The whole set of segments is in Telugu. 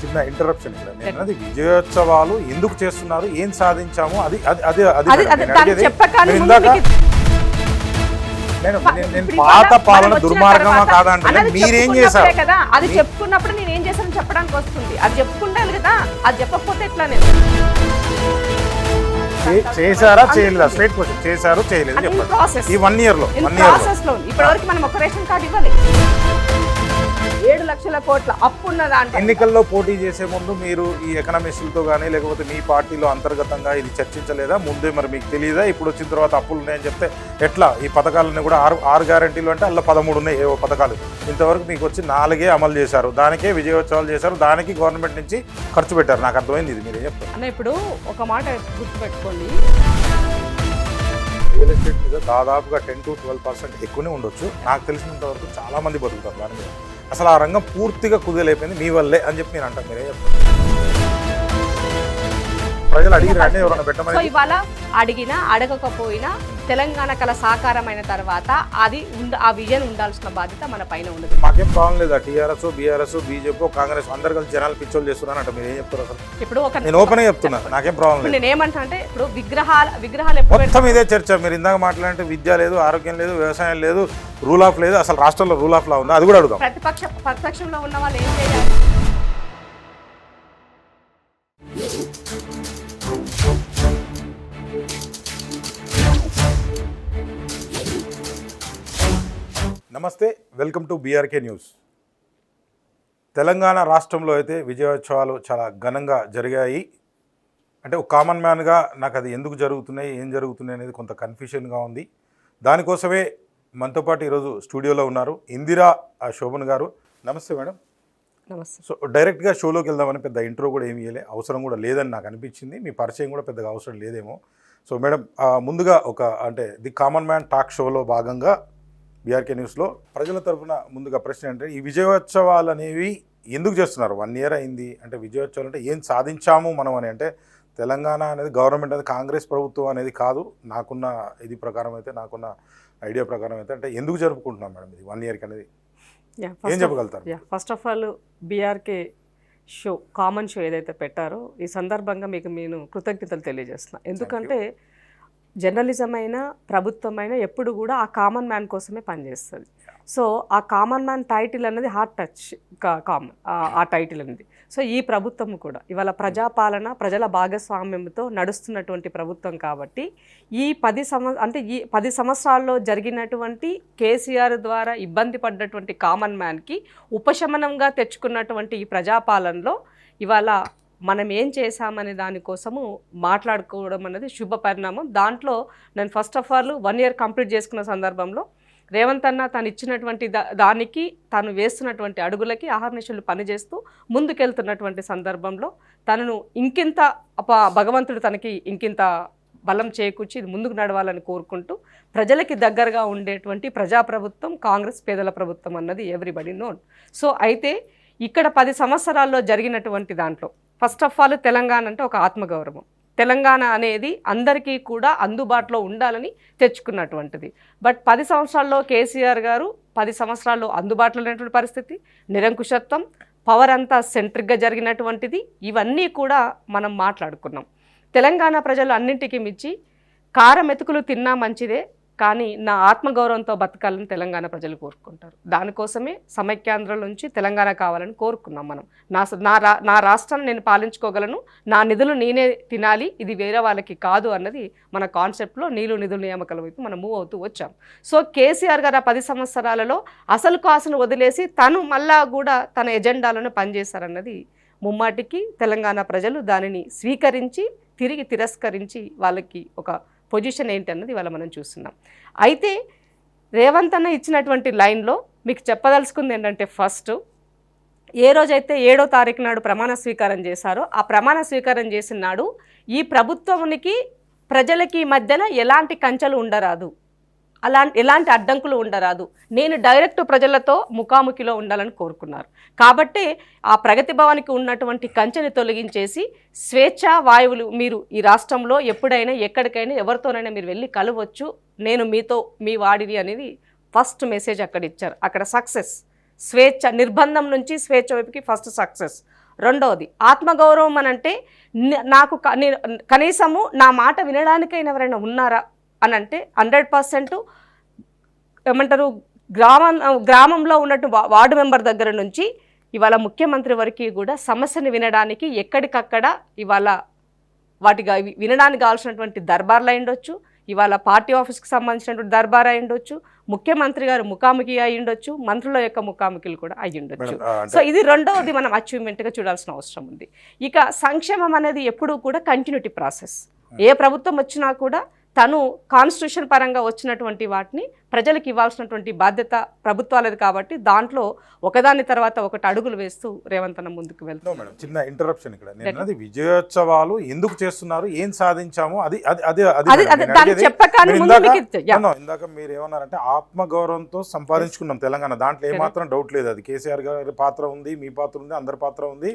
చిన్న ఇంటరప్షన్ ఇక్కడ. నేను అన్నది విజయోత్సవాలు ఎందుకు చేస్తున్నారు, ఏం సాధించాము, అది అది అది అది నేను పాత పాలన దుర్మార్గమా కాదంటే మీరేం చేశారు కదా, అది చెప్పుకున్నప్పుడు నేను ఏం చేశాను చెప్పడానికి వస్తుంది. అది చెప్పుకుంటాను కదా, అది చెప్పకపోతే ఎట్లా? నేను చేశారా చేయలేదా? స్ట్రైట్ క్వశ్చన్, చేశారు చేయలేదు చెప్పండి. ఈ 1 year లో ఇప్పటివరకు మనం ఒక రేషన్ కార్డు ఇవ్వాలి. 7 లక్షల కోట్ల అప్పు ఉన్నదా అంటే ఎన్నికల్లో పోటీ చేసే ముందు మీరు ఈ ఎకనామిస్టులతో కానీ లేకపోతే మీ పార్టీలో అంతర్గతంగా ఇది చర్చించలేదా? ముందే మరి మీకు తెలియదా? ఇప్పుడు వచ్చిన తర్వాత అప్పులు ఉన్నాయని చెప్తే ఎట్లా? ఈ పథకాలన్నీ కూడా 6 గ్యారెంటీలు అంటే అలా 13 ఉన్నాయి ఏవో పథకాలు. ఇంతవరకు మీకు వచ్చి 4 అమలు చేశారు, దానికే విజయోత్సవాలు చేశారు, దానికి గవర్నమెంట్ నుంచి ఖర్చు పెట్టారు. నాకు అర్థమైంది. ఇది మీరేం చెప్తారు అన్న? ఇప్పుడు ఒక మాట గుర్తుపెట్టుకోండి, రియల్ ఎస్టేట్ మీద దాదాపుగా 10 to 12% ఎక్కువనే ఉండొచ్చు. నాకు తెలిసినంత వరకు చాలా మంది బతుకుతారు దాని మీద. అసలు ఆ రంగం పూర్తిగా కుదేలైపోయింది మీ వల్లే అని చెప్పి నేను అంటాను. మీరే చెప్తారు. ప్రజలు అడిగిరండి ఎవరైనా పెట్టమని. ఇవాళ అడిగినా అడగకపోయినా తెలంగాణ కళ సాకారమైన తర్వాత అది ఆ విజన్ ఉండాల్సిన బాధ్యత మన పైన ఉండదు. మాకేం ప్రాబ్లం లేదా? టీఆర్ఎస్, బీఆర్ఎస్, బీజేపీ, కాంగ్రెస్ అందరు కలిసి జనాలు పిచ్చోళ్ళు చేస్తున్నారు అంటే మీరు ఏం చెప్తారు? అసలు ఇప్పుడు నేను ఓపెన్ గా చెప్తున్నా, నాకేం ప్రాబ్లం లేదు. నేను ఏమంటా అంటే ఇప్పుడు విగ్రహాలు మొత్తం ఇదే చర్చ. మీరు ఇందాక మాట్లాడంటే విద్య లేదు, ఆరోగ్యం లేదు, వ్యవసాయం లేదు, రూల్ ఆఫ్ లేదు. అసలు రాష్ట్రంలో రూల్ ఆఫ్ లా ఉందా? అది కూడా అడుగుదాం. ప్రతిపక్షంలో ఉన్న వాళ్ళు ఏం చేయాలి? నమస్తే, welcome to BRK news. Telangana రాష్ట్రంలో అయితే విజయోత్సవాలు చాలా ఘనంగా జరిగాయి. అంటే ఒక కామన్ మ్యాన్గా నాకు అది ఎందుకు జరుగుతున్నాయి, ఏం జరుగుతున్నాయి అనేది కొంత కన్ఫ్యూషన్గా ఉంది. దానికోసమే మనతో పాటు ఈరోజు స్టూడియోలో ఉన్నారు ఇందిరా శోభన్ గారు. నమస్తే మేడం. నమస్తే. సో డైరెక్ట్గా షోలోకి వెళ్దామని పెద్ద ఇంట్రో కూడా ఏమి ఇవ్వలే, అవసరం కూడా లేదని నాకు అనిపించింది. మీ పరిచయం కూడా పెద్దగా అవసరం లేదేమో. సో మేడం, ముందుగా అంటే ది కామన్ మ్యాన్ టాక్ షోలో భాగంగా బీఆర్కే న్యూస్లో ప్రజల తరఫున ముందుగా ప్రశ్న అంటే ఈ విజయోత్సవాలు అనేవి ఎందుకు చేస్తున్నారు? 1 year అయింది అంటే విజయోత్సవాలు అంటే ఏం సాధించాము మనం అని. అంటే తెలంగాణ అనేది గవర్నమెంట్ అనేది కాంగ్రెస్ ప్రభుత్వం అనేది కాదు. నాకున్న ఇది ప్రకారం అయితే, నాకున్న ఐడియా ప్రకారం అయితే అంటే ఎందుకు జరుపుకుంటున్నాం మేడం ఇది 1 yearకి అనేది ఏం చెప్పగలుగుతారు? First of all BRK show, common show ఏదైతే పెట్టారో ఈ సందర్భంగా మీకు నేను కృతజ్ఞతలు తెలియజేస్తున్నా. ఎందుకంటే జర్నలిజం అయినా ప్రభుత్వమైనా ఎప్పుడు కూడా ఆ కామన్ మ్యాన్ కోసమే పనిచేస్తుంది. సో ఆ కామన్ మ్యాన్ టైటిల్ అనేది హార్ట్ టచ్ కామన్ ఆ టైటిల్ అనేది. సో ఈ ప్రభుత్వం కూడా ఇవాళ ప్రజాపాలన, ప్రజల భాగస్వామ్యంతో నడుస్తున్నటువంటి ప్రభుత్వం కాబట్టి ఈ 10 సంవత్సరాల్లో జరిగినటువంటి కేసీఆర్ ద్వారా ఇబ్బంది పడ్డటువంటి కామన్ మ్యాన్కి ఉపశమనంగా తెచ్చుకున్నటువంటి ఈ ప్రజాపాలనలో ఇవాళ మనం ఏం చేశామనే దానికోసము మాట్లాడుకోవడం అనేది శుభ పరిణామం. దాంట్లో నేను first of all 1 year complete చేసుకున్న సందర్భంలో రేవంత్ అన్న తను ఇచ్చినటువంటి దానికి, తను వేస్తున్నటువంటి అడుగులకి అహర్నిశలు పనిచేస్తూ ముందుకెళ్తున్నటువంటి సందర్భంలో తనను ఇంకింత భగవంతుడు తనకి ఇంకింత బలం చేకూర్చి ఇది ముందుకు నడవాలని కోరుకుంటూ ప్రజలకి దగ్గరగా ఉండేటువంటి ప్రజాప్రభుత్వం కాంగ్రెస్ పేదల ప్రభుత్వం అన్నది ఎవ్రీబడి నోన్. సో అయితే ఇక్కడ 10 సంవత్సరాల్లో జరిగినటువంటి దాంట్లో ఫస్ట్ ఆఫ్ ఆల్ తెలంగాణ అంటే ఒక ఆత్మగౌరవం. తెలంగాణ అనేది అందరికీ కూడా అందుబాటులో ఉండాలని తెచ్చుకున్నటువంటిది. బట్ 10 సంవత్సరాల్లో కేసీఆర్ గారు 10 సంవత్సరాల్లో అందుబాటులో లేనటువంటి పరిస్థితి, నిరంకుశత్వం, పవర్ అంతా సెంట్రిక్గా జరిగినటువంటిది, ఇవన్నీ కూడా మనం మాట్లాడుకున్నాం. తెలంగాణ ప్రజలు అన్నింటికి మించి కారం మెతుకులు తిన్నా మంచిదే, కానీ నా ఆత్మగౌరవంతో బతకాలని తెలంగాణ ప్రజలు కోరుకుంటారు. దానికోసమే సమైక్యాంధ్ర నుంచి తెలంగాణ కావాలని కోరుకున్నాం మనం. నా రాష్ట్రాన్ని నేను పాలించుకోగలను, నా నిధులు నేనే తినాలి, ఇది వేరే వాళ్ళకి కాదు అన్నది మన కాన్సెప్ట్లో నిధుల నియామకాల వైపు మనం మూవ్ అవుతూ వచ్చాం. సో కేసీఆర్ గారు 10 సంవత్సరాలలో అసలు కాసును వదిలేసి తను మళ్ళా కూడా తన ఎజెండాలను పనిచేశారన్నది ముమ్మాటికి తెలంగాణ ప్రజలు దానిని స్వీకరించి తిరిగి తిరస్కరించి వాళ్ళకి ఒక పొజిషన్ ఏంటి అన్నది ఇవాళ మనం చూస్తున్నాం. అయితే రేవంత్ అన్న ఇచ్చినటువంటి లైన్లో మీకు చెప్పదలుచుకుంది ఏంటంటే, ఫస్ట్ ఏ రోజైతే 7వ తారీఖు నాడు ప్రమాణ స్వీకారం చేశారో ఆ ప్రమాణ స్వీకారం చేసిన నాడు ఈ ప్రభుత్వానికి ప్రజలకి మధ్యన ఎలాంటి కంచెలు ఉండరాదు, ఎలాంటి అడ్డంకులు ఉండరాదు, నేను డైరెక్ట్ ప్రజలతో ముఖాముఖిలో ఉండాలని కోరుకున్నారు. కాబట్టి ఆ ప్రగతి భవన్కి ఉన్నటువంటి కంచెని తొలగించేసి స్వేచ్ఛ వాయువులు, మీరు ఈ రాష్ట్రంలో ఎప్పుడైనా ఎక్కడికైనా ఎవరితోనైనా మీరు వెళ్ళి కలవచ్చు, నేను మీతో మీ వాడిని అనేది ఫస్ట్ మెసేజ్ అక్కడ ఇచ్చారు. అక్కడ సక్సెస్, స్వేచ్ఛ, నిర్బంధం నుంచి స్వేచ్ఛ వైపుకి ఫస్ట్ సక్సెస్. రెండవది ఆత్మగౌరవం అని అంటే నాకు కనీసము నా మాట వినడానికైనా ఎవరైనా ఉన్నారా అని అంటే 100% ఏమంటారు గ్రామంలో ఉన్నట్టు వార్డు మెంబర్ దగ్గర నుంచి ఇవాళ ముఖ్యమంత్రి వరకు కూడా సమస్యను వినడానికి ఎక్కడికక్కడ ఇవాళ వాటిగా వినడానికి కావాల్సినటువంటి దర్బార్లు అయి ఉండొచ్చు, ఇవాళ పార్టీ ఆఫీస్కి సంబంధించినటువంటి దర్బార్ అయి ఉండొచ్చు, ముఖ్యమంత్రి గారు ముఖాముఖి అయి ఉండొచ్చు, మంత్రుల యొక్క ముఖాముఖిలు కూడా అయి ఉండొచ్చు. సో ఇది రెండవది మనం అచీవ్మెంట్గా చూడాల్సిన అవసరం ఉంది. ఇక సంక్షేమం అనేది ఎప్పుడూ కూడా కంటిన్యూటీ ప్రాసెస్. ఏ ప్రభుత్వం వచ్చినా కూడా తను కాన్స్టిట్యూషన్ పరంగా వచ్చినటువంటి వాటిని ప్రజలకు ఇవ్వాల్సినటువంటి బాధ్యత ప్రభుత్వాలది కాబట్టి దాంట్లో ఒకదాని తర్వాత ఒకటి అడుగులు వేస్తూ రేవంత్ అన్న ముందుకు వెళ్తాం. మేడం చిన్న ఇంటరప్షన్ ఇక్కడ. నేను అన్నది విజయోత్సవాలు ఎందుకు చేస్తున్నారు, ఏం సాధించాము, ఇందాక మీరు ఏమన్నారంటే ఆత్మగౌరవంతో సంపాదించుకున్నాం తెలంగాణ, దాంట్లో ఏమాత్రం డౌట్ లేదు. అది కేసీఆర్ గారి పాత్ర ఉంది, మీ పాత్ర ఉంది, అందరి పాత్ర ఉంది,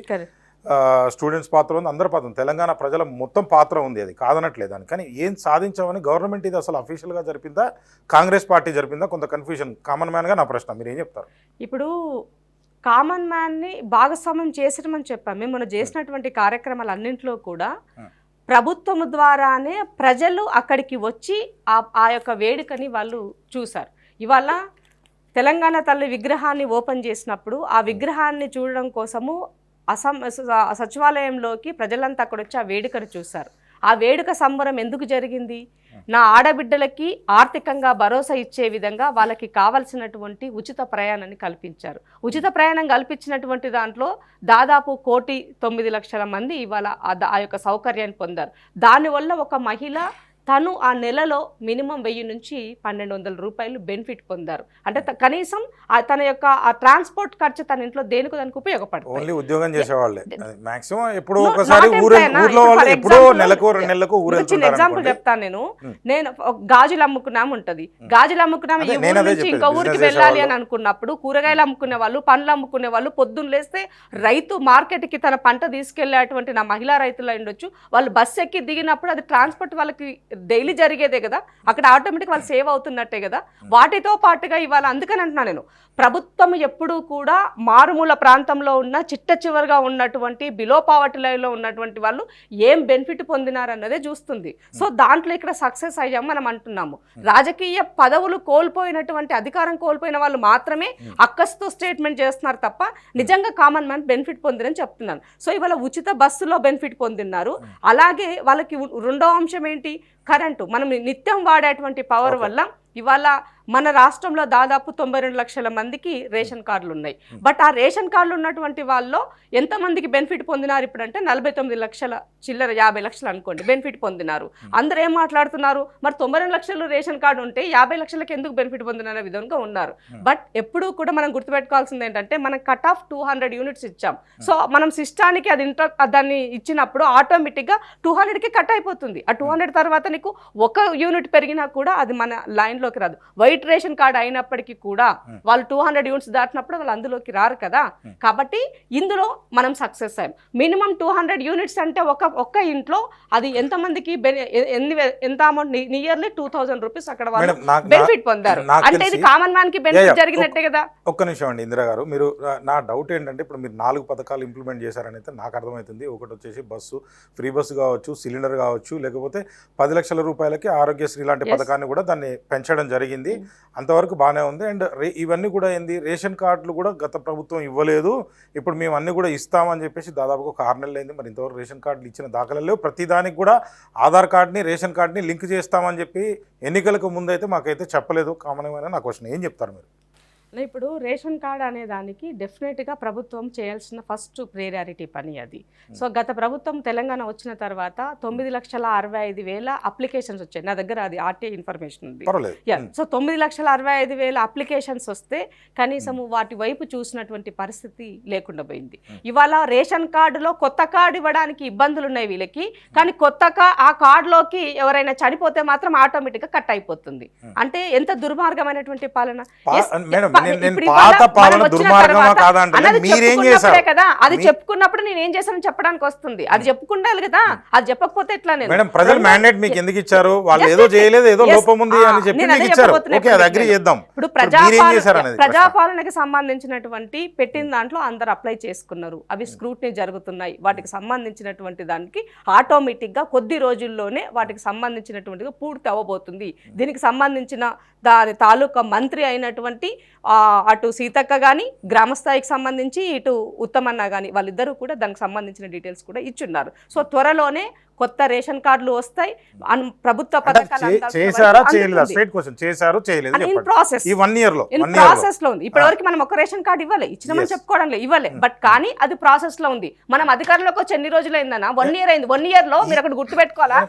స్టూడెంట్స్ పాత్ర ఉంది, అందరి పాత్ర ఉంది, తెలంగాణ ప్రజల మొత్తం పాత్ర ఉంది, అది కాదనట్లేదు అని. కానీ ఏం సాధించామని గవర్నమెంట్ ఇది అసలు అఫీషియల్గా జరిపిందా, కాంగ్రెస్ పార్టీ జరిపిందా, కొంత కన్ఫ్యూజన్. కామన్ మ్యాన్గా నా ప్రశ్న, మీరు ఏం చెప్తారు? ఇప్పుడు కామన్ మ్యాన్ని భాగస్వామ్యం చేసడమని చెప్పాం. మేము మనం చేసినటువంటి కార్యక్రమాలన్నింటిలో కూడా ప్రభుత్వం ద్వారానే ప్రజలు అక్కడికి వచ్చి ఆ యొక్క వేడుకని వాళ్ళు చూశారు. ఇవాళ తెలంగాణ తల్లి విగ్రహాన్ని ఓపెన్ చేసినప్పుడు ఆ విగ్రహాన్ని చూడడం కోసము సచివాలయంలోకి ప్రజలంతా అక్కడ వచ్చి ఆ వేడుకను చూశారు. ఆ వేడుక సంబరం ఎందుకు జరిగింది? నా ఆడబిడ్డలకి ఆర్థికంగా భరోసా ఇచ్చే విధంగా వాళ్ళకి కావలసినటువంటి ఉచిత ప్రయాణాన్ని కల్పించారు. ఉచిత ప్రయాణం కల్పించినటువంటి దాంట్లో దాదాపు 1,9,00,000 మంది ఇవాళ ఆ యొక్క సౌకర్యాన్ని పొందారు. దానివల్ల ఒక మహిళ తను ఆ నెలలో మినిమం 1000 నుంచి 1,200 రూపాయలు బెనిఫిట్ పొందారు. అంటే కనీసం తన యొక్క ఆ ట్రాన్స్పోర్ట్ ఖర్చు తన ఇంట్లో దేనికి దానికి ఉపయోగపడుతుంది. ఓన్లీ ఉద్యోగం చేసేవాళ్ళే మాక్సిమం ఎప్పుడో ఒకసారి ఊర్లో ఎప్పుడో నెలకు 2 నెలలకు చిన్న ఎగ్జాంపుల్ చెప్తాను. నేను గాజులు అమ్ముకున్నాము ఉంటది, గాజులు అమ్ముకున్నాము ఈ ఊరు నుంచి ఇంకో ఊరికి వెళ్ళాలి అని అనుకున్నప్పుడు కూరగాయలు అమ్ముకునే వాళ్ళు, పండ్లు అమ్ముకునే వాళ్ళు పొద్దున్న లేస్తే రైతు మార్కెట్కి తన పంట తీసుకెళ్లేటువంటి నా మహిళా రైతులు ఉండొచ్చు, వాళ్ళు బస్సు ఎక్కి దిగినప్పుడు అది ట్రాన్స్పోర్ట్ వాళ్ళకి డైలీ జరిగేదే కదా, అక్కడ ఆటోమేటిక్ వాళ్ళు సేవ్ అవుతున్నట్టే కదా. వాటితో పాటుగా ఇవాళ అందుకని అంటున్నా నేను, ప్రభుత్వం ఎప్పుడూ కూడా మారుమూల ప్రాంతంలో ఉన్న చిట్ట చివరిగా ఉన్నటువంటి బిలో పావర్టీ లైన్లో ఉన్నటువంటి వాళ్ళు ఏం బెనిఫిట్ పొందినారన్నదే చూస్తుంది. సో దాంట్లో ఇక్కడ సక్సెస్ అయ్యాం మనం అంటున్నాము. రాజకీయ పదవులు కోల్పోయినటువంటి అధికారం కోల్పోయిన వాళ్ళు మాత్రమే అక్కస్తో స్టేట్మెంట్ చేస్తున్నారు తప్ప నిజంగా కామన్ మ్యాన్ బెనిఫిట్ పొందిరని చెప్తున్నాను. సో ఇవాళ ఉచిత బస్సులో బెనిఫిట్ పొందిన్నారు. అలాగే వాళ్ళకి రెండో అంశం ఏంటి? కరెంటు. మనం నిత్యం వాడేటువంటి పవర్ వల్ల ఇవాళ మన రాష్ట్రంలో దాదాపు 92 లక్షల మందికి రేషన్ కార్డులు ఉన్నాయి. బట్ ఆ రేషన్ కార్డులు ఉన్నటువంటి వాళ్ళలో ఎంతమందికి బెనిఫిట్ పొందినారు ఇప్పుడు అంటే 49 లక్షల చిల్లర 50 లక్షలు అనుకోండి బెనిఫిట్ పొందినారు. అందరూ ఏం మాట్లాడుతున్నారు, మరి 92 లక్షలు రేషన్ కార్డు ఉంటే 50 లక్షలకు ఎందుకు బెనిఫిట్ పొందినారనే విధంగా ఉన్నారు. బట్ ఎప్పుడూ కూడా మనం గుర్తుపెట్టుకోవాల్సింది ఏంటంటే మనం కట్ ఆఫ్ 200 యూనిట్స్ ఇచ్చాం. సో మనం సిస్టానికి అది దాన్ని ఇచ్చినప్పుడు ఆటోమేటిక్గా 200కి కట్ అయిపోతుంది. ఆ 200 తర్వాత నీకు 1 యూనిట్ పెరిగినా కూడా అది మన లైన్లోకి రాదు. వైట్ రేషన్ కార్డు అయినప్పటికీ కూడా వాళ్ళు 200 యూనిట్స్ దాటినప్పుడు వాళ్ళు అందులోకి రారు కదా. కాబట్టి ఇందులో మనం సక్సెస్ అయ్యాం. మినిమం 200 యూనిట్స్ అంటే ఒక్క ఇంట్లో అది ఎంతమందికి ఎంత అమౌంట్, నియర్లీ 2,000 రూపీస్ అక్కడ వాళ్ళు బెనిఫిట్ పొందారు. అంటే ఇది కామన్ మ్యాన్ కి బెనిఫిట్ జరిగినట్టే కదా. ఒక్క నిమిషం అండి ఇందిరా గారు, మీరు నా డౌట్ ఏంటంటే ఇప్పుడు మీరు 4 పథకాలు ఇంప్లిమెంట్ చేశారని అయితే నాకు అర్థమవుతుంది. ఒకటి వచ్చేసి బస్సు, ఫ్రీ బస్సు కావచ్చు, సిలిండర్ కావచ్చు, లేకపోతే 10 లక్షల రూపాయలకి ఆరోగ్యశ్రీ లాంటి పథకాన్ని కూడా దాన్ని పెంచడం జరిగింది. అంతవరకు బాగానే ఉంది. అండ్ ఇవన్నీ కూడా ఏంది, రేషన్ కార్డులు కూడా గత ప్రభుత్వం ఇవ్వలేదు, ఇప్పుడు మేము అన్నీ కూడా ఇస్తామని చెప్పేసి దాదాపుగా ఒక 6 నెలలు అయింది. మరి ఇంతవరకు రేషన్ కార్డులు ఇచ్చిన దాఖలు లేవు. ప్రతిదానికి కూడా ఆధార్ కార్డుని రేషన్ కార్డుని లింక్ చేస్తామని చెప్పి ఎన్నికలకు ముందు అయితే మాకైతే చెప్పలేదు. కామన్గా నా క్వశ్చన్ ఏం చెప్తారు మీరు? ఇప్పుడు రేషన్ కార్డ్ అనే దానికి డెఫినెట్గా ప్రభుత్వం చేయాల్సిన ఫస్ట్ ప్రియారిటీ పని అది. సో గత ప్రభుత్వం తెలంగాణ వచ్చిన తర్వాత 9,65,000 అప్లికేషన్స్ వచ్చాయి. నా దగ్గర అది ఆర్టీఐ ఇన్ఫర్మేషన్ ఉంది. సో 9,65,000 అప్లికేషన్స్ వస్తే కనీసము వాటి వైపు చూసినటువంటి పరిస్థితి లేకుండా పోయింది. ఇవాళ రేషన్ కార్డులో కొత్త కార్డు ఇవ్వడానికి ఇబ్బందులు ఉన్నాయి వీళ్ళకి, కానీ ఆ కార్డులోకి ఎవరైనా చనిపోతే మాత్రం ఆటోమేటిక్గా కట్ అయిపోతుంది. అంటే ఎంత దుర్మార్గమైనటువంటి పాలన. ఇప్పుడు పాత ఇవాళ పాలన మనం వచ్చిన దుర్మార్గమా తర్వాత కాదా అంటే అన్నది మీరేం చెప్పుకున్నప్పుడే చేశారు కదా, అది చెప్పుకున్నప్పుడు నేను ఏం చేశానని చెప్పడానికి వస్తుంది. అది చెప్పుకుంటారు కదా, అది చెప్పకపోతే ఎట్లా? నేను మేడం ప్రజలు మ్యాండేట్ మీకు ఎందుకు ఇచ్చారు? వాళ్ళు ఏదో చేయలేదు, ఏదో లోపం ఉంది అని చెప్పి నేను మీకు అదే ఇచ్చారు. చెప్పబోతున్నా ఓకే, అది అగ్రి చేద్దాం. ఇప్పుడు మీరేం చేశారు అనేది ప్రశ్న. ప్రజాపాలనకి సంబంధించినటువంటి పెట్టిన దాంట్లో అందరు అప్లై చేసుకున్నారు, అవి స్క్రూటినీ జరుగుతున్నాయి. వాటికి సంబంధించినటువంటి దానికి ఆటోమేటిక్ గా కొద్ది రోజుల్లోనే వాటికి సంబంధించినటువంటిగా పూర్తి అవ్వబోతుంది. దీనికి సంబంధించిన దాని తాలూకా మంత్రి అయినటువంటి అటు సీతక్క కానీ, గ్రామస్థాయికి సంబంధించి ఇటు ఉత్తమన్న కానీ, వాళ్ళిద్దరూ కూడా దానికి సంబంధించిన డీటెయిల్స్ కూడా ఇచ్చున్నారు. సో త్వరలోనే కొత్త రేషన్ కార్డులు వస్తాయి, ప్రభుత్వ పథకాలు చేశారా చేయలేదా? స్ట్రైట్ క్వశ్చన్, చేశారు చేయలేదు ఇన్ ప్రాసెస్ ఈ 1 year లో ప్రాసెస్ లో ఉంది. ఇప్పటి వరకు మనం ఒక రేషన్ కార్డు ఇవ్వలే, ఇచ్చినామని చెప్పుకోవడం లేదు, ఇవ్వలే. బట్ కానీ అది ప్రాసెస్ లో ఉంది. మనం అధికారంలోకి వచ్చి ఎన్ని రోజులు అయిందన్నా? 1 year అయింది. 1 year లో మీరు అక్కడ గుర్తుపెట్టుకోవాలా,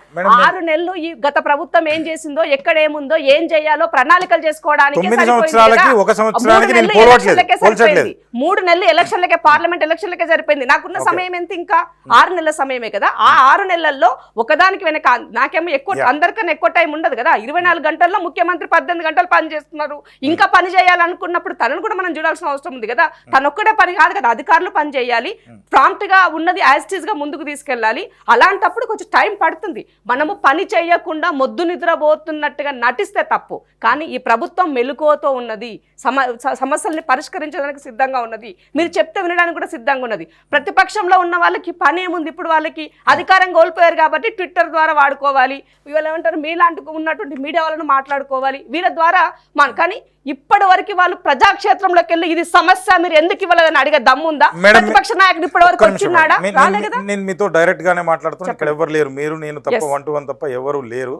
6 నెలలు ఈ గత ప్రభుత్వం ఏం చేసిందో, ఎక్కడ ఏముందో, ఏం చేయాలో ప్రణాళికలు చేసుకోవడానికి 9 సంవత్సరాలకి 1 సంవత్సరానికి నేను పోల్చట్లేదు. 3 నెలలు ఎలక్షన్లకే, పార్లమెంట్ ఎలక్షన్లకే సరిపోయింది. నాకున్న సమయం ఎంత? ఇంకా 6 నెలల సమయమే కదా. ఆ 6 నెలల్లో ఒకదానికి వెనక నాకేమో ఎక్కువ, అందరికన్నా ఎక్కువ టైం ఉండదు కదా. 24 గంటల్లో ముఖ్యమంత్రి 18 గంటలు పని చేస్తున్నారు. ఇంకా పని చేయాలనుకున్నప్పుడు తనను కూడా మనం చూడాల్సిన అవసరం ఉంది కదా. తనొక్కడే పని కాదు కదా, అధికారులు పని చేయాలి, ప్రాంప్ట్ గా ఉన్నది యాజ్ ఇట్ ఈజ్ గా ముందుకు తీసుకెళ్ళాలి. అలాంటప్పుడు కొంచెం టైం పడుతుంది. మనము పని చేయకుండా మొద్దు నిద్రపోతున్నట్టుగా నటిస్తే తప్పు. కానీ ఈ ప్రభుత్వం మెలకువతో ఉన్నది, సమస్యల్ని పరిష్కరించడానికి సిద్ధంగా ఉన్నది, మీరు చెప్తే వినడానికి కూడా సిద్ధంగా ఉన్నది. ప్రతిపక్షంలో ఉన్న వాళ్ళకి పని ఏముంది? ఇప్పుడు వాళ్ళకి అధికారం కోల్పోయారు కాబట్టి ట్విట్టర్ ద్వారా వాడుకోవాలి, వీళ్ళు ఏమంటారు మీలాంటి ఉన్నటువంటి మీడియా వాళ్ళను మాట్లాడుకోవాలి, వీళ్ళ ద్వారా కానీ ఇప్పటి వరకు వాళ్ళు ప్రజాక్షేత్రంలోకి వెళ్ళి ఇది సమస్య మీరు ఎందుకు ఇవ్వలేదని అడిగే దమ్ముందా ప్రతిపక్ష నాయకుడు? ఇప్పటి వరకు వచ్చినాడా? రాలే కదా. నేను మీతో డైరెక్ట్ గానే మాట్లాడుతున్నాను. ఇక్కడ ఎవరు లేరు, మీరు నేను తప్ప 1 to 1 తప్ప ఎవరు లేరు.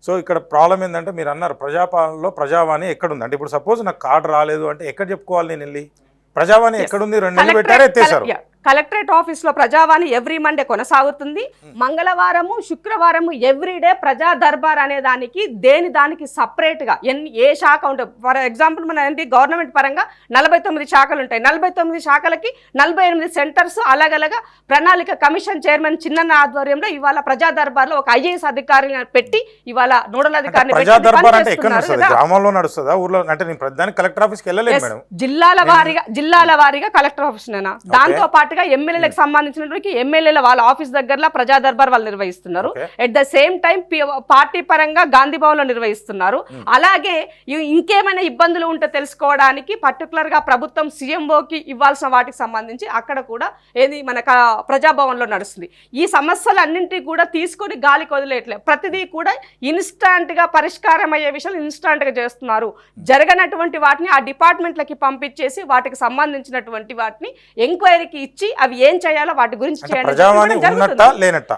సో ఇక్కడ ప్రాబ్లం ఏంటంటే మీరు అన్నారు ప్రజాపాలనలో ప్రజావాణి ఎక్కడుంది అంటే, ఇప్పుడు సపోజ్ నాకు కార్డు రాలేదు అంటే ఎక్కడ చెప్పుకోవాలి నేను వెళ్ళి? ప్రజావాణి ఎక్కడుంది? 2 నెలలు పెట్టారు, ఎత్తేసారు. కలెక్టరేట్ ఆఫీస్ లో ప్రజావాణి ఎవ్రీ మండే కొనసాగుతుంది. మంగళవారము, శుక్రవారము ఎవ్రీడే ప్రజా దర్బార్ అనే దానికి దానికి సపరేట్ గా ఏ శాఖ ఉంటుంది. ఫర్ ఎగ్జాంపుల్ మన ఏంటి, గవర్నమెంట్ పరంగా 49 శాఖలు ఉంటాయి. 49 శాఖలకి 48 సెంటర్స్ అలాగలగా ప్రణాళిక కమిషన్ చైర్మన్ చిన్న ఆధ్వర్యంలో ఇవాళ ప్రజా దర్బార్ లో ఒక IAS అధికారిని పెట్టి ఇవాళ నోడల్ అధికారిని ప్రజా దర్బార్ అంటే ఎక్కడ నడుస్తుంది? గ్రామంలో నడుస్తుందా, ఊర్లో? అంటే నేను ప్రధాని కలెక్టర్ ఆఫీస్కి వెళ్ళలేదు మేడం. జిల్లాల వారీగా కలెక్టర్ ఆఫీస్ నేనా, దాంతో పాటు ఎమ్మెల్యేలకు సంబంధించినటువంటి ఎమ్మెల్యేల వాళ్ళ ఆఫీస్ దగ్గర ప్రజా దర్బార్ వాళ్ళు నిర్వహిస్తున్నారు. At the same time party పరంగా గాంధీ భవన్ లో నిర్వహిస్తున్నారు. అలాగే ఇంకేమైనా ఇబ్బందులు ఉంటే తెలుసుకోవడానికి పర్టికులర్ గా ప్రభుత్వం CMOకి ఇవ్వాల్సిన వాటికి సంబంధించి అక్కడ కూడా ఏది మన ప్రజాభవన్ లో నడుస్తుంది. ఈ సమస్యలన్నింటినీ కూడా తీసుకొని గాలికి వదిలేయట్లేదు. ప్రతిదీ కూడా ఇన్స్టాంట్ గా పరిష్కారం అయ్యే విషయాలు ఇన్స్టాంట్ గా చేస్తున్నారు. జరగనటువంటి వాటిని ఆ డిపార్ట్మెంట్లకి పంపించేసి వాటికి సంబంధించినటువంటి వాటిని ఎంక్వైరీకి ఇచ్చి అవి ఏం చేయాలో వాటి గురించి ప్రజావాణి ఉన్నట్ట లేనట్ట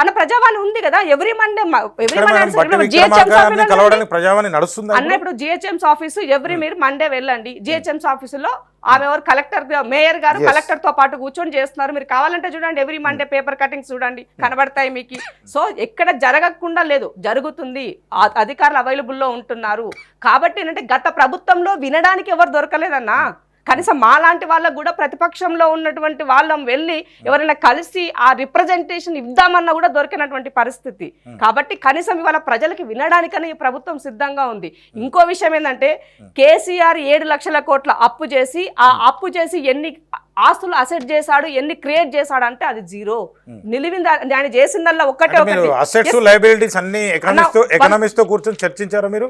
అన్న ప్రజావాణి ఉంది కదా. ఎవ్రీ మండే అన్న ఇప్పుడు GHM's ఆఫీసు ఎవ్రీ మీరు మండే వెళ్ళండి. GHM's ఆఫీసులో ఆమె ఎవరు కలెక్టర్, మేయర్ గారు కలెక్టర్ తో పాటు కూర్చొని చేస్తున్నారు. మీరు కావాలంటే చూడండి, ఎవ్రీ మండే పేపర్ కటింగ్స్ చూడండి, కనబడతాయి మీకు. సో ఎక్కడ జరగకుండా లేదు, జరుగుతుంది. అధికారులు అవైలబుల్లో ఉంటున్నారు. కాబట్టి ఏంటంటే గత ప్రభుత్వంలో వినడానికి ఎవరు దొరకలేదన్నా. కనీసం మాలాంటి వాళ్ళకు కూడా ప్రతిపక్షంలో ఉన్నటువంటి వాళ్ళం వెళ్ళి ఎవరైనా కలిసి ఆ రిప్రజెంటేషన్ ఇద్దామన్నా కూడా దొరికినటువంటి పరిస్థితి. కాబట్టి కనీసం ఇవాళ ప్రజలకి వినడానికనే ఈ ప్రభుత్వం సిద్ధంగా ఉంది. ఇంకో విషయం ఏంటంటే కేసీఆర్ 7 లక్షల కోట్ల అప్పు చేసి, ఆ అప్పు చేసి ఎన్ని ఆస్తులు అసెట్ చేశాడు, ఎన్ని క్రియేట్ చేశాడు అంటే అది జీరో. నిలివింది ఆయన చేసిందల్లా ఒక్కటే ఒకటి. కూర్చొని చర్చించారా మీరు?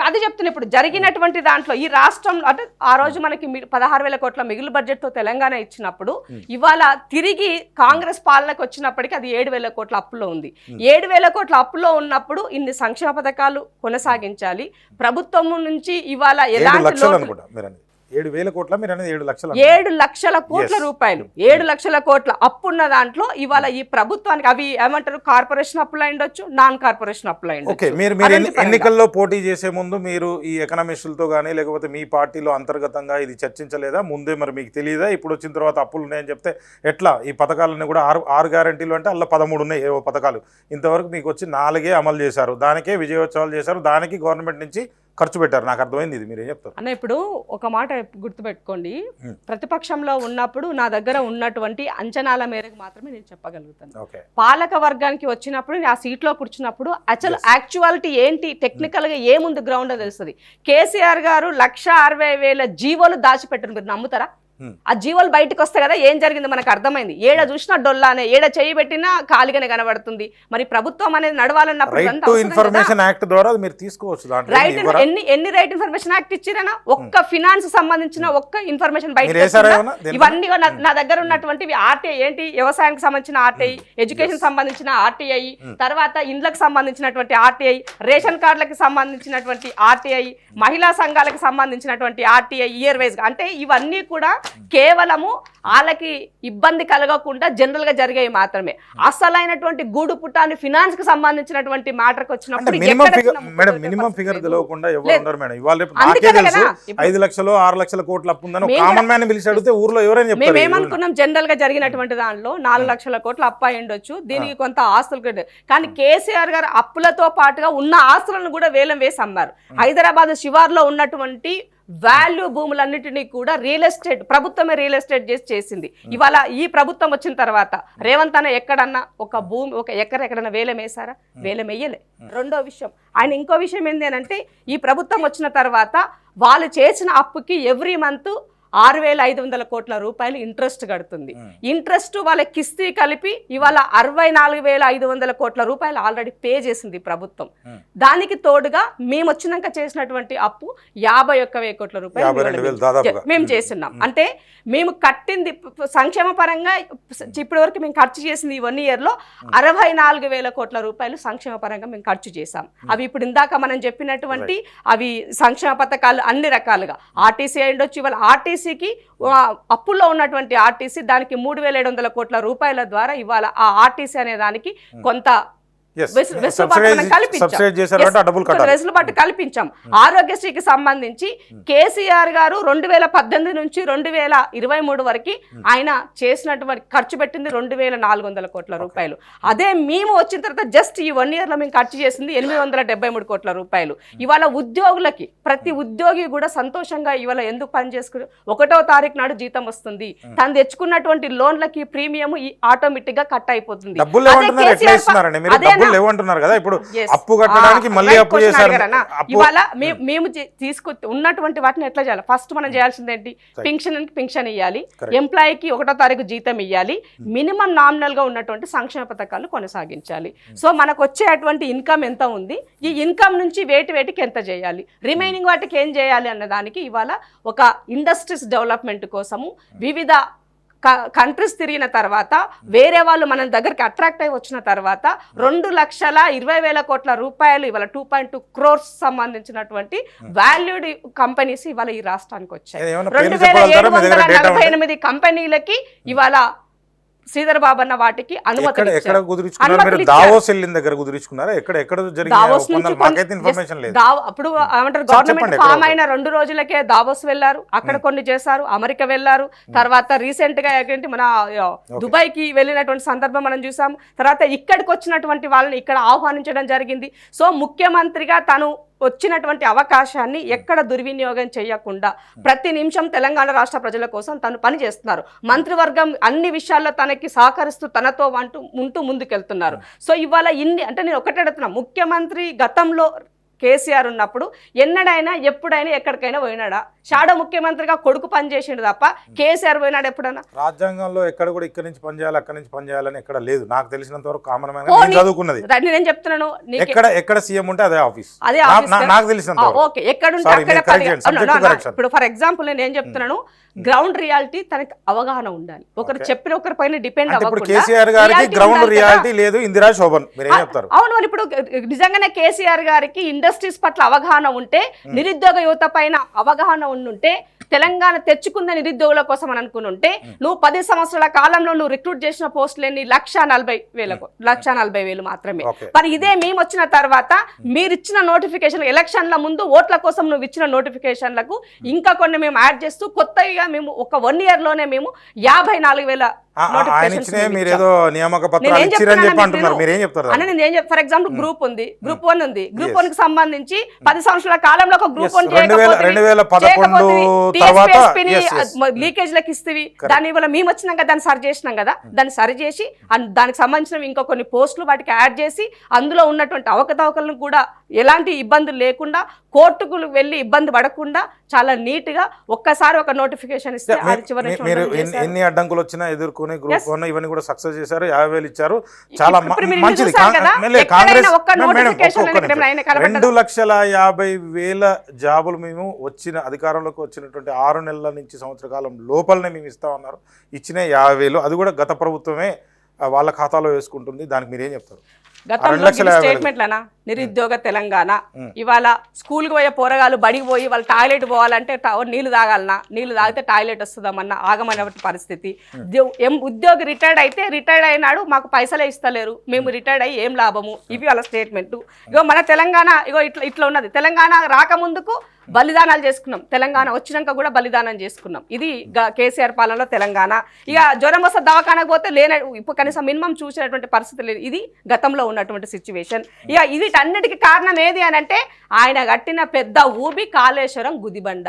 అది చెప్తున్నా. ఇప్పుడు జరిగినటువంటి దాంట్లో ఈ రాష్ట్రంలో అంటే ఆ రోజు మనకి 16,000 కోట్ల మిగులు బడ్జెట్ తో తెలంగాణ ఇచ్చినప్పుడు, ఇవాళ తిరిగి కాంగ్రెస్ పాలనకు వచ్చినప్పటికీ అది 7,000 కోట్ల అప్పులో ఉంది. 7,000 కోట్ల అప్పులో ఉన్నప్పుడు ఇన్ని సంక్షేమ పథకాలు కొనసాగించాలి. ప్రభుత్వం నుంచి ఇవాళ ఎలాంటి 7,000 కోట్ల, మీరు అనేది 7 లక్షలు, 7 లక్షల కోట్ల రూపాయలు, 7 లక్షల కోట్ల అప్పున్న దాంట్లో ఇవాళ ఈ ప్రభుత్వానికి అవి ఏమంటారు, కార్పొరేషన్ అప్పులు ఉండొచ్చు, నాన్ కార్పొరేషన్ అప్పులు ఉండొచ్చు. మీరు ఎన్నికల్లో పోటీ చేసే ముందు మీరు ఈ ఎకనామిస్టులతో కానీ లేకపోతే మీ పార్టీలో అంతర్గతంగా ఇది చర్చించలేదా? ముందే మరి మీకు తెలియదా? ఇప్పుడు వచ్చిన తర్వాత అప్పులు ఉన్నాయని చెప్తే ఎట్లా? ఈ పథకాలన్నీ కూడా 6 గ్యారంటీలు అంటే అలా 13 ఉన్నాయి ఏవో పథకాలు. ఇంతవరకు మీకు వచ్చి 4 అమలు చేశారు, దానికే విజయోత్సవాలు చేశారు, దానికి గవర్నమెంట్ నుంచి ఖర్చు పెట్టారు. నాకు అర్థమైంది. ఇది మీరేం చెప్తారు అన్న? ఇప్పుడు ఒక మాట గుర్తుపెట్టుకోండి, ప్రతిపక్షంలో ఉన్నప్పుడు నా దగ్గర ఉన్నటువంటి అంచనాల మేరకు మాత్రమే నేను చెప్పగలుగుతాను. ఓకే, పాలక వర్గానికి వచ్చినప్పుడు నేను ఆ సీట్లో కూర్చున్నప్పుడు అసలు యాక్చువాలిటీ ఏంటి, టెక్నికల్ గా ఏముంది గ్రౌండ్ అని తెలుస్తుంది. కేసీఆర్ గారు 1,60,000 జీవోలు దాచిపెట్టారు, మీరు నమ్ముతారా? ఆ జీవోలు బయటకు వస్తే కదా ఏం జరిగింది మనకు అర్థమైంది. ఏడ చూసినా డొల్లానే, ఏడ చేయి పెట్టినా ఖాళీగానే కనబడుతుంది. మరి ప్రభుత్వం అనేది నడవాలన్నప్పుడు ఇన్ఫర్మేషన్ యాక్ట్ ద్వారా మీరు తీసుకోవచ్చు. రైట్, ఎన్ని రైట్ ఇన్ఫర్మేషన్ యాక్ట్ ఇచ్చిరనా? ఒక్క ఫినాన్స్ సంబంధించిన ఒక్క ఇన్ఫర్మేషన్ బయట, ఇవన్నీ నా దగ్గర ఉన్నటువంటివి ఆర్టీఐ ఏంటి, వ్యవసాయానికి సంబంధించిన ఆర్టీఐ, ఎడ్యుకేషన్ సంబంధించిన ఆర్టీఐ, తర్వాత ఇండ్లకు సంబంధించినటువంటి ఆర్టీఐ, రేషన్ కార్డులకు సంబంధించినటువంటి ఆర్టీఐ, మహిళా సంఘాలకు సంబంధించినటువంటి ఆర్టీఐ, ఇయర్ వైజ్. అంటే ఇవన్నీ కూడా కేవలము వాళ్ళకి ఇబ్బంది కలగకుండా జనరల్ గా జరిగేవి మాత్రమే. అసలైనటువంటి గూడు పుట్టాన్ని ఫినాన్స్ కి సంబంధించినటువంటి మ్యాటర్కి వచ్చినప్పుడు మినిమం ఫిగర్ తెలియకుండా ఎవరు ఉండరు మేడం. ఇవాళ రేపు నాకే తెలుసు 5 లక్షలు 6 లక్షల కోట్ల అప్పు ఉందని కామన్ మ్యాన్ పిలిచి అడిగితే ఊర్లో ఎవరైనా చెప్తారు. మేము ఏమనుకున్నాం, జనరల్ గా జరిగినటువంటి దానిలో 4 లక్షల కోట్ల అప్పు అయి ఉండొచ్చు, దీనికి కొంత ఆస్తులు. కానీ కేసీఆర్ గారు అప్పులతో పాటుగా ఉన్న ఆస్తులను కూడా వేలం వేసి అమ్మారు. హైదరాబాద్ శివార్లో ఉన్నటువంటి వాల్యూ భూములన్నిటినీ కూడా రియల్ ఎస్టేట్ ప్రభుత్వమే రియల్ ఎస్టేట్ చేసింది. ఇవాళ ఈ ప్రభుత్వం వచ్చిన తర్వాత రేవంత్ అన్న ఎక్కడన్నా ఒక భూమి, ఒక ఎక్కడన్నా వేలం వేసారా? వేలం వేయలే. రెండో విషయం, ఆయన ఇంకో విషయం ఏంటి అని అంటే, ఈ ప్రభుత్వం వచ్చిన తర్వాత వాళ్ళు చేసిన అప్పుకి ఎవ్రీ మంత్ 6,500 కోట్ల రూపాయలు ఇంట్రెస్ట్ కడుతుంది. ఇంట్రెస్ట్ వాళ్ళ కిస్తీ కలిపి ఇవాళ 64,500 కోట్ల రూపాయలు ఆల్రెడీ పే చేసింది ప్రభుత్వం. దానికి తోడుగా మేము వచ్చినాక చేసినటువంటి అప్పు 51,000 కోట్ల రూపాయలు మేము చేస్తున్నాం. అంటే మేము కట్టింది సంక్షేమ పరంగా ఇప్పటి వరకు మేము ఖర్చు చేసింది ఈ 1 year లో 64,000 కోట్ల రూపాయలు సంక్షేమ పరంగా మేము ఖర్చు చేశాం. అవి ఇప్పుడు ఇందాక మనం చెప్పినటువంటి అవి సంక్షేమ పథకాలు అన్ని రకాలుగా, ఆర్టీసీ అయి ఉండొచ్చు. ఇవాళ ఆర్టీసీకి అప్పుల్లో ఉన్నటువంటి ఆర్టీసీ దానికి 3,700 కోట్ల రూపాయల ద్వారా ఇవాళ ఆ ఆర్టీసీ అనే దానికి కొంత వెసులుబాటు కల్పించాం. ఆరోగ్యశ్రీకి సంబంధించి కేసీఆర్ గారు 2018 నుంచి 2023 వరకు ఆయన చేసినటువంటి ఖర్చు పెట్టింది 2,400 కోట్ల రూపాయలు. అదే మేము వచ్చిన తర్వాత జస్ట్ ఈ 1 year లో మేము ఖర్చు చేసింది 873 కోట్ల రూపాయలు. ఇవాళ ఉద్యోగులకి ప్రతి ఉద్యోగి కూడా సంతోషంగా ఇవాళ ఎందుకు పని చేసుకుని 1వ తారీఖు నాడు జీతం వస్తుంది, తను తెచ్చుకున్నటువంటి లోన్లకి ప్రీమియం ఆటోమేటిక్ గా కట్ అయిపోతుంది. లేవంటున్నారు కదా, ఇప్పుడు అప్పు కట్టడానికి మళ్ళీ అప్పు చేశారు. ఇవాళ మేము తీసుకు ఉన్నటువంటి వాటిని ఎట్లా చేయాలి? ఫస్ట్ మనం చేయాల్సింది ఏంటి? పింఛన్ ఇవ్వాలి, ఎంప్లాయీకి 1వ తారీఖు జీతం ఇవ్వాలి, మినిమం నామినల్ గా ఉన్నటువంటి సంక్షేమ పథకాలు కొనసాగించాలి. సో మనకు వచ్చేటువంటి ఇన్కమ్ ఎంత ఉంది, ఈ ఇన్కమ్ నుంచి వేటికి ఎంత చేయాలి, రిమైనింగ్ వాటికి ఏం చేయాలి అన్న దానికి ఇవాళ ఒక ఇండస్ట్రీస్ డెవలప్మెంట్ కోసము వివిధ కంట్రీస్ తిరిగిన తర్వాత వేరే వాళ్ళు మన దగ్గరికి అట్రాక్ట్ అయి వచ్చిన తర్వాత 2,20,000 కోట్ల రూపాయలు ఇవాళ 2.2 crores సంబంధించినటువంటి వాల్యూడ్ కంపెనీస్ ఇవాళ ఈ రాష్ట్రానికి వచ్చాయి. 2,748 కంపెనీలకి ఇవాళ శ్రీధర్ బాబు అన్న వాటికి అనుమతులు అప్పుడు ఏమంటారు, గవర్నమెంట్ ఫామ్ అయిన 2 రోజులకే దావోస్ వెళ్లారు, అక్కడ కొన్ని చేశారు, అమెరికా వెళ్లారు, తర్వాత రీసెంట్ గా మన దుబాయ్ కి వెళ్ళినటువంటి సందర్భం మనం చూసాం. తర్వాత ఇక్కడికి వచ్చినటువంటి వాళ్ళని ఇక్కడ ఆహ్వానించడం జరిగింది. సో ముఖ్యమంత్రిగా తను వచ్చినటువంటి అవకాశాన్ని ఎక్కడ దుర్వినియోగం చేయకుండా ప్రతి నిమిషం తెలంగాణ రాష్ట్ర ప్రజల కోసం తను పనిచేస్తున్నారు. మంత్రివర్గం అన్ని విషయాల్లో తనకి సహకరిస్తూ తనతో ఉంటూ ముందుకెళ్తున్నారు. సో ఇవాళ అంటే నేను ఒకటే అడుగుతున్నా, ముఖ్యమంత్రి గతంలో కేసీఆర్ ఉన్నప్పుడు ఎన్నడైనా ఎప్పుడైనా ఎక్కడికైనా పోయినాడా? షాడో ముఖ్యమంత్రిగా కొడుకు పనిచేసిండు తప్ప కేసీఆర్ పోయినాడు ఎప్పుడన్నా? రాజ్యాంగంలో ఎక్కడ కూడా ఇక్కడ నుంచి పనిచేయాలి అక్కడ నుంచి పనిచేయాలని ఎక్కడ లేదు. నాకు తెలిసినంత వరకు కామన్ మ్యాన్ చదువుకున్నది. నేను చెప్తున్నాను, ఎక్కడ సీఎం ఉంటే అదే ఆఫీస్, నాకు తెలిసినంత ఓకే. ఇప్పుడు ఫర్ ఎగ్జాంపుల్ నేను ఏం చెప్తున్నాను, గ్రౌండ్ రియాలిటీ తనకి అవగాహన ఉండాలి. ఒకరు చెప్పిన ఒకరి పైన డిపెండ్ అవ్వకుండా. కేసీఆర్ గారికి గ్రౌండ్ రియాలిటీ లేదు, ఇందిరా శోభన్ మీరు ఏం చెప్తారు? అవును, మరి ఇప్పుడు నిజంగానే కేసీఆర్ గారికి ఇండస్ట్రీస్ పట్ల అవగాహన ఉంటే, నిరుద్యోగ యువత పైన అవగాహన ఉంటే, తెలంగాణ తెచ్చుకున్న నిరుద్యోగుల కోసం అని అనుకుని ఉంటే, నువ్వు 10 సంవత్సరాల కాలంలో నువ్వు రిక్రూట్ చేసిన పోస్టులన్నీ 1,40,000 మాత్రమే. మరి ఇదే మేము వచ్చిన తర్వాత మీరు ఇచ్చిన నోటిఫికేషన్, ఎలక్షన్ల ముందు ఓట్ల కోసం నువ్వు ఇచ్చిన నోటిఫికేషన్లకు ఇంకా కొన్ని మేము యాడ్ చేస్తూ కొత్తగా మేము ఒక 1 year లోనే మేము 54,000 ఆయన ఇచ్చిన మీరు ఏదో నియామక పత్రాలు ఇచ్చిరని చెప్పి అంటున్నారు, మీరు ఏం చెప్తారు? అని నేను ఏం చెప్తాను, ఫర్ ఎగ్జాంపుల్ గ్రూప్ ఉంది, గ్రూప్ 1 ఉంది, గ్రూప్ 1 కి సంబంధించి 10 సంవత్సరాల కాలంలో ఒక గ్రూప్ 1 లీకేజ్లకు ఇస్తేవి దాని వల్ల మేము వచ్చినాక దాన్ని సరి చేసినాం కదా, దాన్ని సరి చేసి దానికి సంబంధించిన ఇంకా కొన్ని పోస్టులు వాటికి యాడ్ చేసి అందులో ఉన్నటువంటి అవకతవకలను కూడా ఎలాంటి ఇబ్బందులు లేకుండా కోర్టుకు వెళ్ళి ఇబ్బంది పడకుండా చాలా నీట్ గా ఒక్కసారి ఒక నోటిఫికేషన్ ఇస్తే మీరు ఎన్ని అడ్డంకులు వచ్చినా ఎదుర్కొని గ్రూప్ 1 ఇవన్నీ కూడా సక్సెస్ చేశారు, 50,000 ఇచ్చారు, చాలా మంచిది. కాంగ్రెస్ 2,50,000 జాబులు మేము వచ్చిన అధికారంలోకి వచ్చినటువంటి 6 నెలల నుంచి సంవత్సర కాలం లోపలనే మేము ఇస్తామన్నారు, ఇచ్చిన 50,000 అది కూడా గత ప్రభుత్వమే వాళ్ళ ఖాతాలో వేసుకుంటుంది, దానికి మీరేం చెప్తారు? గతంలో స్టేట్మెంట్లనా నిరుద్యోగ తెలంగాణ, ఇవాళ స్కూల్కి పోయే పోరగాళ్ళు బడికి పోయి వాళ్ళు టాయిలెట్ పోవాలంటే నీళ్లు తాగాలనా, నీళ్లు తాగితే టాయిలెట్ వస్తుందామన్న ఆగమైన పరిస్థితి. ఉద్యోగి రిటైర్డ్ అయితే రిటైర్డ్ అయినాడు మాకు పైసలే ఇస్తలేరు, మేము రిటైర్డ్ అయ్యి ఏం లాభము, ఇవి వాళ్ళ స్టేట్మెంట్. ఇగో మన తెలంగాణ ఇగో ఇట్లా ఉన్నది, తెలంగాణ రాకముందుకు బలిదానాలు చేసుకున్నాం, తెలంగాణ వచ్చినాక కూడా బలిదానం చేసుకున్నాం, ఇది కేసీఆర్ పాలనలో తెలంగాణ. ఇక జ్వరం వస్తే దవాఖానకు పోతే ఇప్పుడు కనీసం మినిమం చూసినటువంటి పరిస్థితి లేదు, ఇది గతంలో ఉన్నటువంటి సిచ్యువేషన్. ఇక వీటన్నిటికీ కారణం ఏది అని అంటే ఆయన కట్టిన పెద్ద ఊబి కాళేశ్వరం గుదిబండ.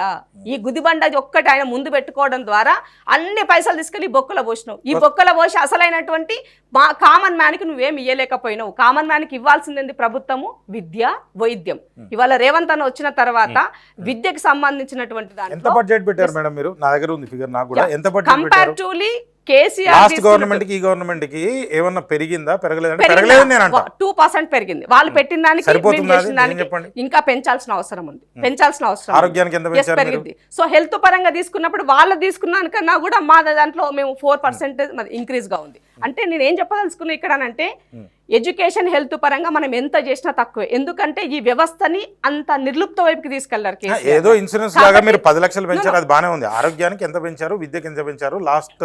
ఈ గుదిబండ ఒక్కటి ఆయన ముందు పెట్టుకోవడం ద్వారా అన్ని పైసలు తీసుకెళ్లి బొక్కల పోసినావు. ఈ బొక్కల పోసి అసలైనటువంటి కామన్ మ్యాన్కి నువ్వేం ఇయ్యలేకపోయినావు. కామన్ మ్యాన్కి ఇవ్వాల్సింది ప్రభుత్వము విద్య, వైద్యం. ఇవాళ రేవంత్ అన్న వచ్చిన తర్వాత విద్యకు సంబంధించినటువంటి ఎంత బడ్జెట్ పెట్టారు మేడం? మీరు నా దగ్గర ఉంది ఫిగర్, నాకు కూడా ఎంత budget comparatively KCR last government కి ఈ గవర్నమెంట్ కి ఏమన్నా పెరిగిందా? పెరగలేదని నేను అంటా. 2% పెరిగింది. వాళ్ళు పెట్టిన దానికి ఇంకా పెంచాల్సిన అవసరం ఉంది, పెంచాల్సిన అవసరం. ఆరోగ్యానికి ఎంత పెరిగింది. సో హెల్త్ పరంగా తీసుకున్నప్పుడు వాళ్ళు తీసుకున్నాకన్నా కూడా మా దాంట్లో మేము 4% ఇంక్రీజ్ గా ఉంది. అంటే నేను ఏం చెప్పదలుచుకున్నా ఇక్కడ అంటే ఎడ్యుకేషన్ హెల్త్ పరంగా మనం ఎంత చేసినా తక్కువే, ఎందుకంటే ఈ వ్యవస్థని అంత నిర్లుప్త వైపుకి తీసుకెళ్లారు. ఏదో ఇన్సూరెన్స్ లాగా మీరు 10 లక్షలు పెంచారు, అది బానే ఉంది. ఆరోగ్యానికి ఎంత పెంచారు, విద్యకి ఎంత పెంచారు? లాస్ట్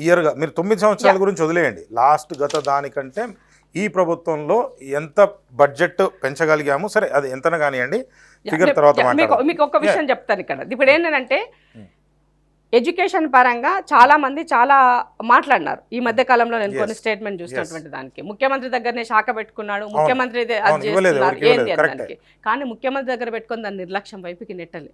ఇయర్ గా మీరు 9 సంవత్సరాల గురించి వదిలేయండి, లాస్ట్ గత దానికంటే ఈ ప్రభుత్వంలో ఎంత బడ్జెట్ పెంచగలిగాము? సరే అది ఎంతన కానివ్వండి, ఫిగర్ తర్వాత మీకు ఒక విషయం చెప్తాను ఇక్కడ. ఇప్పుడు ఏంటంటే ఎడ్యుకేషన్ పరంగా చాలా మంది చాలా మాట్లాడినారు ఈ మధ్య కాలంలో. నేను కొన్ని స్టేట్మెంట్ చూసినటువంటి దానికి ముఖ్యమంత్రి దగ్గరనే శాఖ పెట్టుకున్నాడు, ముఖ్యమంత్రి ఏంటి దానికి, కానీ ముఖ్యమంత్రి దగ్గర పెట్టుకుని దాన్ని నిర్లక్ష్యం వైపుకి నెట్టాలి.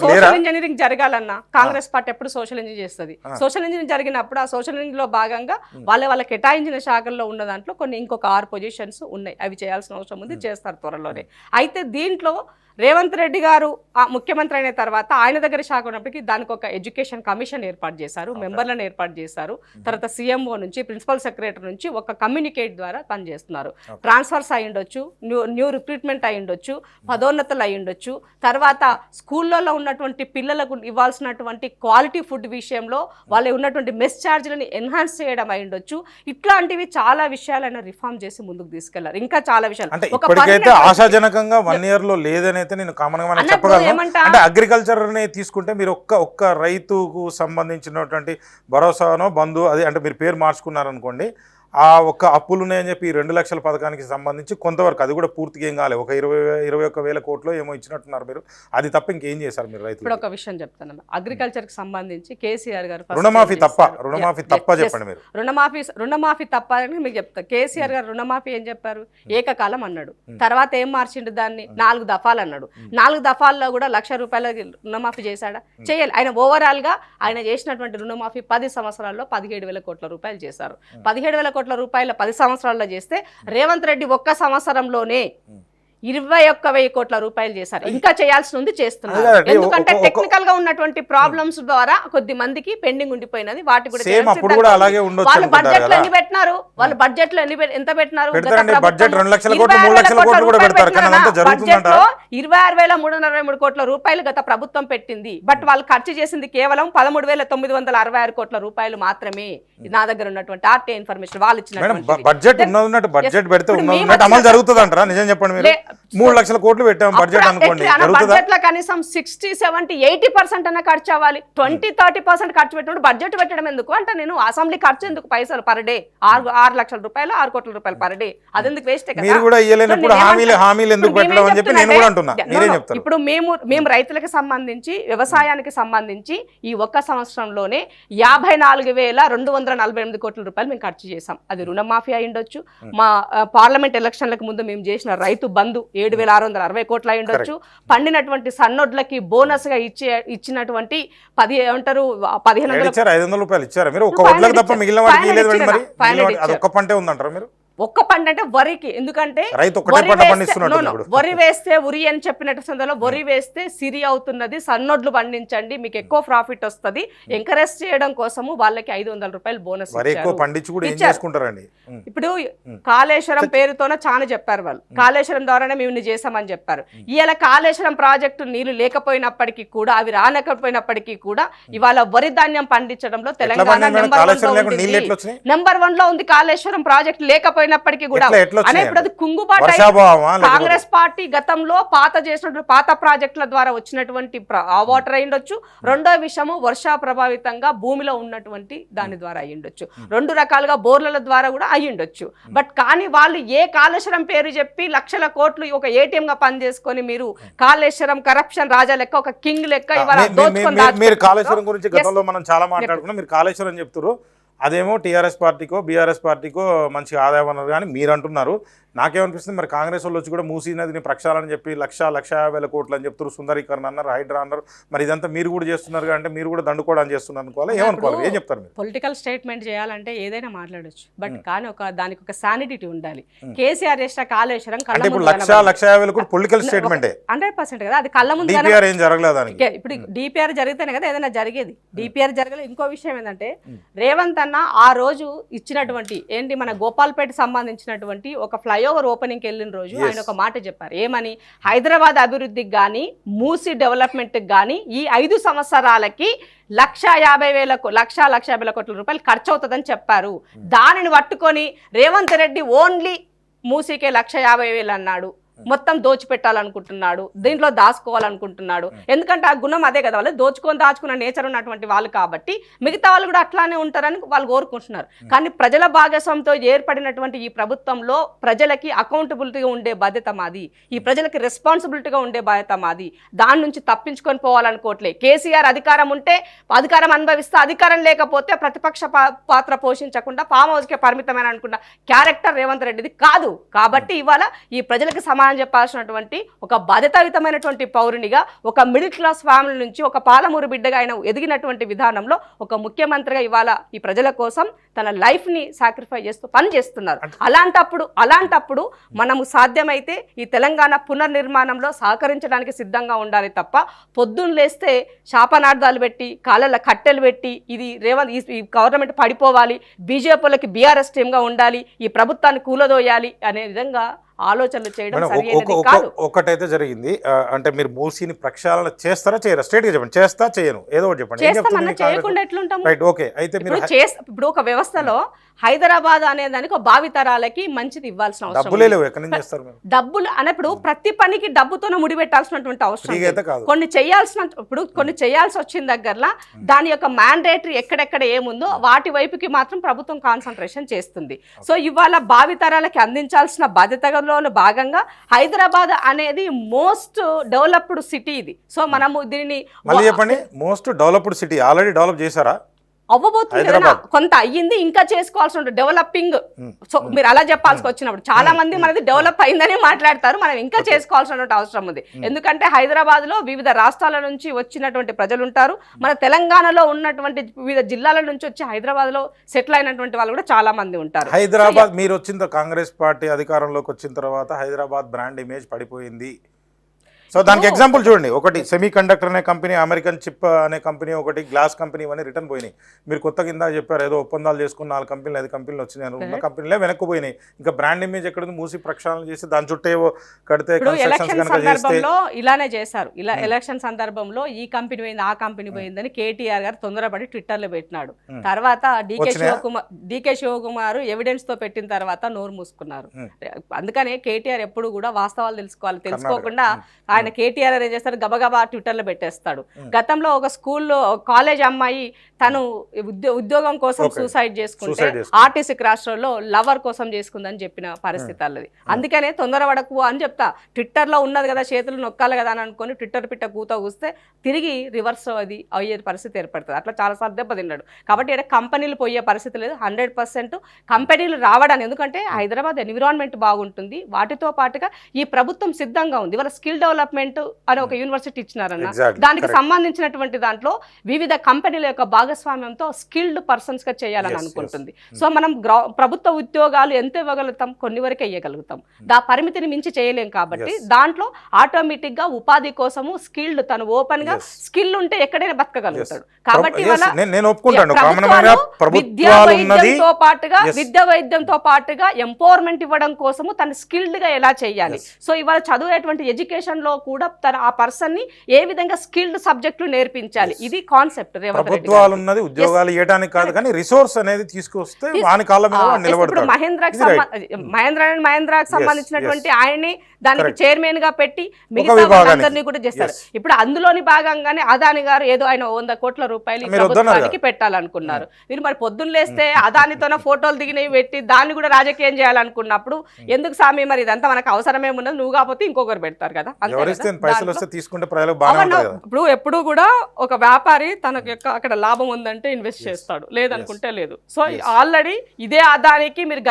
సోషల్ ఇంజనీరింగ్ జరగాలన్నా కాంగ్రెస్ పార్టీ ఎప్పుడు సోషల్ ఇంజనీరింగ్ చేస్తుంది. సోషల్ ఇంజనీరింగ్ జరిగినప్పుడు ఆ సోషల్ ఇంజనీరింగ్ లో భాగంగా వాళ్ళ కేటాయించిన శాఖల్లో ఉన్న దాంట్లో కొన్ని ఇంకొక 6 పొజిషన్స్ ఉన్నాయి, అవి చేయాల్సిన అవసరం ఉంది, చేస్తారు త్వరలోనే. అయితే దీంట్లో రేవంత్ రెడ్డి గారు ముఖ్యమంత్రి అయిన తర్వాత ఆయన దగ్గర శాఖ ఉన్నప్పటికీ దానికి ఒక ఎడ్యుకేషన్ కమిషన్ ఏర్పాటు చేశారు, మెంబర్లను ఏర్పాటు చేశారు. తర్వాత సీఎంఓ నుంచి ప్రిన్సిపల్ సెక్రటరీ నుంచి ఒక కమ్యూనికేట్ ద్వారా పనిచేస్తున్నారు. ట్రాన్స్ఫర్స్ అయి ఉండొచ్చు, న్యూ రిక్రూట్మెంట్ అయి ఉండొచ్చు, పదోన్నతులు అయి ఉండొచ్చు. తర్వాత స్కూళ్ళలో ఉన్నటువంటి పిల్లలకు ఇవ్వాల్సినటువంటి క్వాలిటీ ఫుడ్ విషయంలో వాళ్ళు ఉన్నటువంటి మెస్ ఛార్జీలను ఎన్హాన్స్ చేయడం అయి ఉండొచ్చు. ఇట్లాంటివి చాలా విషయాలైనా రిఫార్మ్ చేసి ముందుకు తీసుకెళ్లారు. ఇంకా చాలా విషయాలు ఆశాజనకంగా 1 year లో లేదని నేను కామన్ గా చెప్పగలను. అంటే అగ్రికల్చర్ ని తీసుకుంటే మీరు ఒక్క రైతుకు సంబంధించినటువంటి భరోసానో బంధు అది అంటే మీరు పేరు మార్చుకున్నారనుకోండి, ఆ ఒక్క అప్పులు ఉన్నాయని చెప్పి 2 లక్షల పథకానికి సంబంధించి కొంతవరకు అది కూడా పూర్తిగా ఏం కాలేదు, ఒక 21,000 కోట్లు ఏమో ఇచ్చినట్టున్నారు మీరు, అది తప్ప ఇంకేం చేశారు మీరు రైతులు? ఇప్పుడు ఒక విషయం చెప్తాను, అగ్రికల్చర్ కి సంబంధించి కేసీఆర్ గారు రుణమాఫీ తప్ప చెప్పండి మీరు. రుణమాఫీ తప్ప అని మీకు చెప్తా. కేసీఆర్ గారు రుణమాఫీ ఏం చెప్పారు, ఏకకాలం అన్నాడు. తర్వాత ఏం మార్చిండు దాన్ని, 4 దఫాలు అన్నాడు. 4 దఫాల్లో కూడా ₹1,00,000 రుణమాఫీ చేశాడా? చేయాలి. ఆయన ఓవరాల్ గా ఆయన చేసినటువంటి రుణమాఫీ 10 సంవత్సరాల్లో 17,000 కోట్ల రూపాయలు చేశారు. 17,000 కోట్ల రూపాయల 10 సంవత్సరాల్లో చేస్తే రేవంత్ రెడ్డి ఒక్క సంవత్సరంలోనే 21,000 కోట్ల రూపాయలు చేశారు. ఇంకా చేయాల్సి ఉంది, చేస్తున్నారు. ఎందుకంటే టెక్నికల్ గా ఉన్నటువంటి ప్రాబ్లమ్స్ ద్వారా కొద్ది మందికి పెండింగ్ ఉండిపోయినది, వాటి కూడా వాళ్ళు బడ్జెట్ లో ఎన్ని పెట్టినారు, వాళ్ళు బడ్జెట్ లో ఎంత పెట్టినారు, బడ్జెట్ లో 26,323 కోట్ల రూపాయలు గత ప్రభుత్వం పెట్టింది. బట్ వాళ్ళు ఖర్చు చేసింది కేవలం 13,966 కోట్ల రూపాయలు మాత్రమే. నా దగ్గర ఉన్నటువంటి ఆర్టీ ఇన్ఫర్మేషన్ వాళ్ళు ఇచ్చిన బడ్జెట్ బడ్జెట్ పెడితే అమలు జరుగుతుంది అంటారా? నిజం చెప్పండి మీరు. 3 లక్షల కోట్లు పెట్టాం బడ్జెట్ అనుకోండి, జరుగుతుందా? బడ్జెట్ లో కనీసం 60, 70, 80% అన్న ఖర్చు అవ్వాలి. 20-30% ఖర్చు పెట్టినప్పుడు బడ్జెట్ పెట్టడం ఎందుకు అంటే నేను అసెంబ్లీ ఖర్చు ఎందుకు పైసలు పర్ డే 6 లక్షల రూపాయలు 6 కోట్ల రూపాయలు పర్ డే అదెందుకు వేస్ట్ కదా. మీరు కూడా ఇయ్యలేనప్పుడు హామీలు ఎందుకు పెట్టడం అని చెప్పి నేను కూడా అంటున్నా. మీరేం చెప్తారు? ఇప్పుడు మేము రైతులకు సంబంధించి వ్యవసాయానికి సంబంధించి ఈ ఒక్క సంవత్సరంలోనే 54,248 కోట్ల రూపాయలు మేము ఖర్చు చేసాం. అది రుణమాఫీ అయి ఉండొచ్చు, మా పార్లమెంట్ ఎలక్షన్లకు ముందు మేము చేసిన రైతు బంధు 7,660 కోట్లు అయి ఉండొచ్చు, పండినటువంటి సన్నొడ్లకి బోనస్ గా ఇచ్చినటువంటి 500 రూపాయలు ఇచ్చారా మీరు? ఒక్క వడ్లకు తప్ప మిగిలిన వాటికి ఇవ్వలేదు మరి. అది ఒక్క పంటే ఉందంటారా మీరు? ఒక్క పంట అంటే వరికి, ఎందుకంటే వరి వేస్తే ఉరి అని చెప్పినట్టు సందర్భంలో వరి వేస్తే సిరి అవుతున్నది, సన్నొడ్లు పండించండి మీకు ఎక్కువ ప్రాఫిట్ వస్తుంది, ఎంకరేజ్ చేయడం కోసము వాళ్ళకి 500 రూపాయలు బోనస్ ఇచ్చారు. ఇప్పుడు కాళేశ్వరం పేరుతోనే చాలా చెప్పారు వాళ్ళు, కాళేశ్వరం ద్వారానే మేము చేసామని చెప్పారు. ఇవాళ కాళేశ్వరం ప్రాజెక్టు నీళ్లు లేకపోయినప్పటికీ కూడా, అవి రానకపోయినప్పటికీ కూడా ఇవాళ వరి ధాన్యం పండించడంలో తెలంగాణ నెంబర్ 1 లో ఉంది. కాళేశ్వరం ప్రాజెక్టు లేకపోయినప్పటికీ కూడా ఇప్పుడు అది కుంగుబాటు. కాంగ్రెస్ పార్టీ గతంలో పాత ప్రాజెక్టుల ద్వారా వచ్చినటువంటి వాటర్ అయ్యుండొచ్చు. రెండో విషయము వర్ష ప్రభావితంగా భూమిలో ఉన్నటువంటి దాని ద్వారా అయ్యుండొచ్చు. 2 రకాలుగా బోర్ల ద్వారా కూడా అయ్యుండొచ్చు. బట్ కానీ వాళ్ళు ఏ కాళేశ్వరం పేరు చెప్పి లక్షల కోట్లు ఒక ఏటీఎం గా పనిచేసుకొని మీరు కాళేశ్వరం కరప్షన్ రాజా లెక్క ఒక కింగ్ లెక్క ఇవాళ మీరు కాళేశ్వరం గురించి గతంలో మనం చాలా మాట్లాడుకున్నాం. మీరు కాళేశ్వరం చెప్తారు, అదేమో టీఆర్ఎస్ పార్టీకో బీఆర్ఎస్ పార్టీకో మంచి ఆదాయం అన్నారు కానీ మీరు అంటున్నారు. నాకేమనిపిస్తుంది మరి కాంగ్రెస్ వాళ్ళు వచ్చి కూడా మూసీ నదిని ప్రక్షాళన చెప్పి 1,50,000 కోట్లు అని చెప్తారు, సుందరీకరణ అన్నారు, హైడ్రా అన్నారు. మరి ఇదంతా మీరు కూడా చేస్తున్నారు అంటే మీరు కూడా దండుకోవడానికి చేస్తున్నారు అనుకోవాలి, ఏమనుకోవాలి, ఏం చెప్తారు మీరు? పొలిటికల్ స్టేట్మెంట్ చేయాలంటే ఏదైనా మాట్లాడొచ్చు, బట్ కానీ దానికి ఒక శానిటీ ఉండాలి. కేసీఆర్ చేసిన కాళేశ్వరం ఇప్పుడు 1,50,000 కోట్లు పొలిటికల్ స్టేట్మెంటే 100% కదా, అది కళ్ళ ముందు. డిపిఆర్ ఏం జరగలేదు. ఇప్పుడు డిపిఆర్ జరిగితేనే కదా ఏదైనా జరిగేది. డిపిఆర్ జరగలేదు. ఇంకో విషయం ఏంటంటే రేవంత్ అన్న ఆ రోజు ఇచ్చినటువంటి ఏంటి మన గోపాల్పేట సంబంధించినటువంటి ఒక ఫ్లైఓవర్ ఓపెనింగ్ వెళ్ళిన రోజు ఆయన ఒక మాట చెప్పారు. ఏమని? హైదరాబాద్ అభివృద్ధికి కానీ మూసీ డెవలప్మెంట్కి కానీ ఈ 5 సంవత్సరాలకి 1,50,000 కోట్ల రూపాయలు ఖర్చు అవుతుందని చెప్పారు. దానిని పట్టుకొని రేవంత్ రెడ్డి ఓన్లీ మూసీకే 1,50,000 అన్నాడు. మొత్తం దోచిపెట్టాలనుకుంటున్నాడు, దీంట్లో దాచుకోవాలనుకుంటున్నాడు. ఎందుకంటే ఆ గుణం అదే కదా, వాళ్ళు దాచుకున్న నేచర్ ఉన్నటువంటి వాళ్ళు కాబట్టి మిగతా వాళ్ళు కూడా అట్లానే ఉంటారని వాళ్ళు కోరుకుంటున్నారు. కానీ ప్రజల భాగస్వామ్యంతో ఏర్పడినటువంటి ఈ ప్రభుత్వంలో ప్రజలకి అకౌంటబిలిటీగా ఉండే బాధ్యత మాది, ఈ ప్రజలకి రెస్పాన్సిబిలిటీగా ఉండే బాధ్యత మాది. దాని నుంచి తప్పించుకొని పోవాలనుకోవట్లే. కేసీఆర్ అధికారం ఉంటే అధికారం అనుభవిస్తే, అధికారం లేకపోతే ప్రతిపక్ష పాత్ర పోషించకుండా ఫామ్ హౌస్కే పరిమితమైన అనుకున్న క్యారెక్టర్ రేవంత్ రెడ్డిది కాదు. కాబట్టి ఇవాళ ఈ ప్రజలకు సమాధానం చెప్పాల్సినటువంటి ఒక బాధ్యతాయుతమైనటువంటి పౌరునిగా, ఒక మిడిల్ క్లాస్ ఫ్యామిలీ నుంచి ఒక పాలమూరు బిడ్డగా ఆయన ఎదిగినటువంటి విధానంలో ఒక ముఖ్యమంత్రిగా ఇవాళ ఈ ప్రజల కోసం తన లైఫ్ ని సాక్రిఫై చేస్తూ పని చేస్తున్నారు. అలాంటప్పుడు మనము సాధ్యమైతే ఈ తెలంగాణ పునర్నిర్మాణంలో సహకరించడానికి సిద్ధంగా ఉండాలి తప్ప పొద్దున్న లేస్తే శాపనార్థాలు పెట్టి కాళ్ళ కట్టెలు పెట్టి ఇది రేవంత్ ఈ గవర్నమెంట్ పడిపోవాలి, బీజేపీలకి బీఆర్ఎస్ టీమ్గా ఉండాలి, ఈ ప్రభుత్వాన్ని కూలదోయాలి అనే విధంగా ఆలోచనలు చేయడం సరైనది కాదు. ఒకటైతే జరిగింది అంటే మీరు మూసీని ప్రక్షాళన చేస్తారా చేయరా? స్ట్రైట్ గా చెప్పండి. చేస్తా చేయను ఏదో ఒకటి చెప్పండి. చేయకుండా ఎట్లుంటాం? ఓకే, అయితే మీరు ఇప్పుడు ఒక వ్యవస్థలో హైదరాబాద్ అనే దానికి ఒక భావితరాలకి మంచిది ఇవ్వాల్సిన అవసరం. డబ్బులు అన్నప్పుడు ప్రతి పనికి డబ్బుతోనే ముడిపెట్టాల్సినటువంటి అవసరం. కొన్ని చేయాల్సి వచ్చిన దగ్గరలో దాని యొక్క మ్యాండేటరీ ఎక్కడెక్కడ ఏముందో వాటి వైపుకి మాత్రం ప్రభుత్వం కాన్సన్ట్రేషన్ చేస్తుంది. సో ఇవాళ భావితరాలకి అందించాల్సిన బాధ్యతలో భాగంగా హైదరాబాద్ అనేది మోస్ట్ డెవలప్డ్ సిటీ ఇది. సో మనము దీన్ని మళ్ళీ చెప్పండి. Most developed city already develop చేశారా? అవ్వబోతుంది, కొంత అయ్యింది, ఇంకా చేసుకోవాల్సి డెవలపింగ్. సో మీరు అలా చెప్పాల్సి వచ్చినప్పుడు చాలా మంది మనది డెవలప్ అయిందని మాట్లాడతారు, మనం ఇంకా చేసుకోవాల్సినటువంటి అవసరం ఉంది. ఎందుకంటే హైదరాబాద్ లో వివిధ రాష్ట్రాల నుంచి వచ్చినటువంటి ప్రజలు ఉంటారు, మన తెలంగాణలో ఉన్నటువంటి వివిధ జిల్లాల నుంచి వచ్చి హైదరాబాద్ లో సెటిల్ అయినటువంటి వాళ్ళు కూడా చాలా మంది ఉంటారు. హైదరాబాద్ మీరు వచ్చిన కాంగ్రెస్ పార్టీ అధికారంలోకి వచ్చిన తర్వాత హైదరాబాద్ బ్రాండ్ ఇమేజ్ పడిపోయింది. సో దానికి ఎగ్జాంపుల్ చూడండి, ఒకటి సెమీ కండక్టర్ అనే కంపెనీ, అమెరికన్ చిప్ అనే కంపెనీ, ఒకటి గ్లాస్ కంపెనీ, ఇవన్నీ రిటర్న్ పోయినాయి. మీరు కొత్త కింద చెప్పారు ఏదో ఒప్పందాలు చేసుకుని 4 కంపెనీలు 5 కంపెనీలు వచ్చినాయి, ఉన్న కంపెనీలే వెనక్కిపోయినాయి. ఇంకా బ్రాండ్ ఇమేజ్ ఎక్కడ మూసి ప్రక్షాళన చేసి దాని చుట్టూ ఏవో కడితే ఎలక్షన్ సందర్భంలో ఇలానే చేశారు. ఇలా ఎలక్షన్ సందర్భంలో ఈ కంపెనీ పోయింది ఆ కంపెనీ పోయిందని కేటీఆర్ గారు తొందరపడి ట్విట్టర్లో పెట్టినాడు. తర్వాత డికే శివకుమార్ ఎవిడెన్స్ తో పెట్టిన తర్వాత నోరు మూసుకున్నారు. అందుకనే కేటీఆర్ ఎప్పుడు కూడా వాస్తవాలు తెలుసుకోకుండా ఆయన కేటీఆర్ ఏం చేస్తారు, గబగబా ట్విట్టర్ లో పెట్టేస్తాడు. గతంలో ఒక స్కూల్లో కాలేజ్ అమ్మాయి తను ఉద్యోగం కోసం సూసైడ్ చేసుకుంటే ఆర్టీసీ రాష్ట్రంలో లవర్ కోసం చేసుకుందని చెప్పిన పరిస్థితి అల్లది. అందుకనే తొందరపడకు అని చెప్తా. ట్విట్టర్ లో ఉన్నది కదా, చేతులు నొక్కాలి కదా అని అనుకుని ట్విట్టర్ పిట్ట కూస్తే తిరిగి రివర్స్ అది అయ్యే పరిస్థితి ఏర్పడుతుంది. అట్లా చాలాసార్లు దెబ్బతిన్నాడు. కాబట్టి ఇక్కడ కంపెనీలు పోయే పరిస్థితి లేదు. 100% కంపెనీలు రావడానికి, ఎందుకంటే హైదరాబాద్ ఎన్విరాన్మెంట్ బాగుంటుంది, వాటితో పాటుగా ఈ ప్రభుత్వం సిద్ధంగా ఉంది. ఇవాళ స్కిల్ డెవలప్మెంట్ అని ఒక యూనివర్సిటీ ఇచ్చినారన్న, దానికి సంబంధించినటువంటి దాంట్లో వివిధ కంపెనీల యొక్క భాగస్వామ్యంతో స్కిల్డ్ పర్సన్స్ గా చేయాలని అనుకుంటుంది. సో మనం ప్రభుత్వ ఉద్యోగాలు ఎంత ఇవ్వగలుగుతాం, కొన్ని వరకే ఇవ్వగలుగుతాం, పరిమితిని మించి చేయలేం. కాబట్టి దాంట్లో ఆటోమేటిక్ గా ఉపాధి కోసము స్కిల్డ్, తను ఓపెన్ గా స్కిల్ ఉంటే ఎక్కడైనా బతకగలుగుతాడు. కాబట్టి విద్యా వైద్యంతో పాటుగా ఎంపవర్మెంట్ ఇవ్వడం కోసము తను స్కిల్డ్ గా ఎలా చేయాలి. సో ఇవాళ చదివేటువంటి ఎడ్యుకేషన్ లో కూడా తన ఆ పర్సన్ ని ఏ విధంగా స్కిల్డ్ సబ్జెక్టులు నేర్పించాలి, ఇది కాన్సెప్ట్. ప్రభుత్వాలు ఉన్నది ఉద్యోగాలు ఇవ్వడానికి కాదు, కానీ రిసోర్స్ అనేది తీసుకొస్తే వాని కాళ్ళ మీద నిలబడతాడు. మహేంద్రాకి సంబంధించినటువంటి ఆయన్ని దానికి చైర్మన్ గా పెట్టి మిగతా అందరినీ కూడా చేస్తారు. ఇప్పుడు అందులోని భాగంగానే అదాని గారు ఏదో ఆయన 100 కోట్ల రూపాయలు ప్రభుత్వానికి పెట్టాలనుకున్నారు. మీరు మరి పొద్దున్న లేస్తే అదానితోనే ఫోటోలు దిగినవి పెట్టి దాన్ని కూడా రాజకీయం చేయాలనుకున్నప్పుడు ఎందుకు స్వామి, మరి ఇదంతా మనకు అవసరమేమున్నది, నువ్వు కాకపోతే ఇంకొకరు పెడతారు కదా. ఇప్పుడు ఎప్పుడు కూడా ఒక వ్యాపారి తనకు అక్కడ లాభం ఉందంటే ఇన్వెస్ట్ చేస్తాడు, లేదనుకుంటే లేదు. సో ఆల్రెడీ ఇదే అదానికి మీరు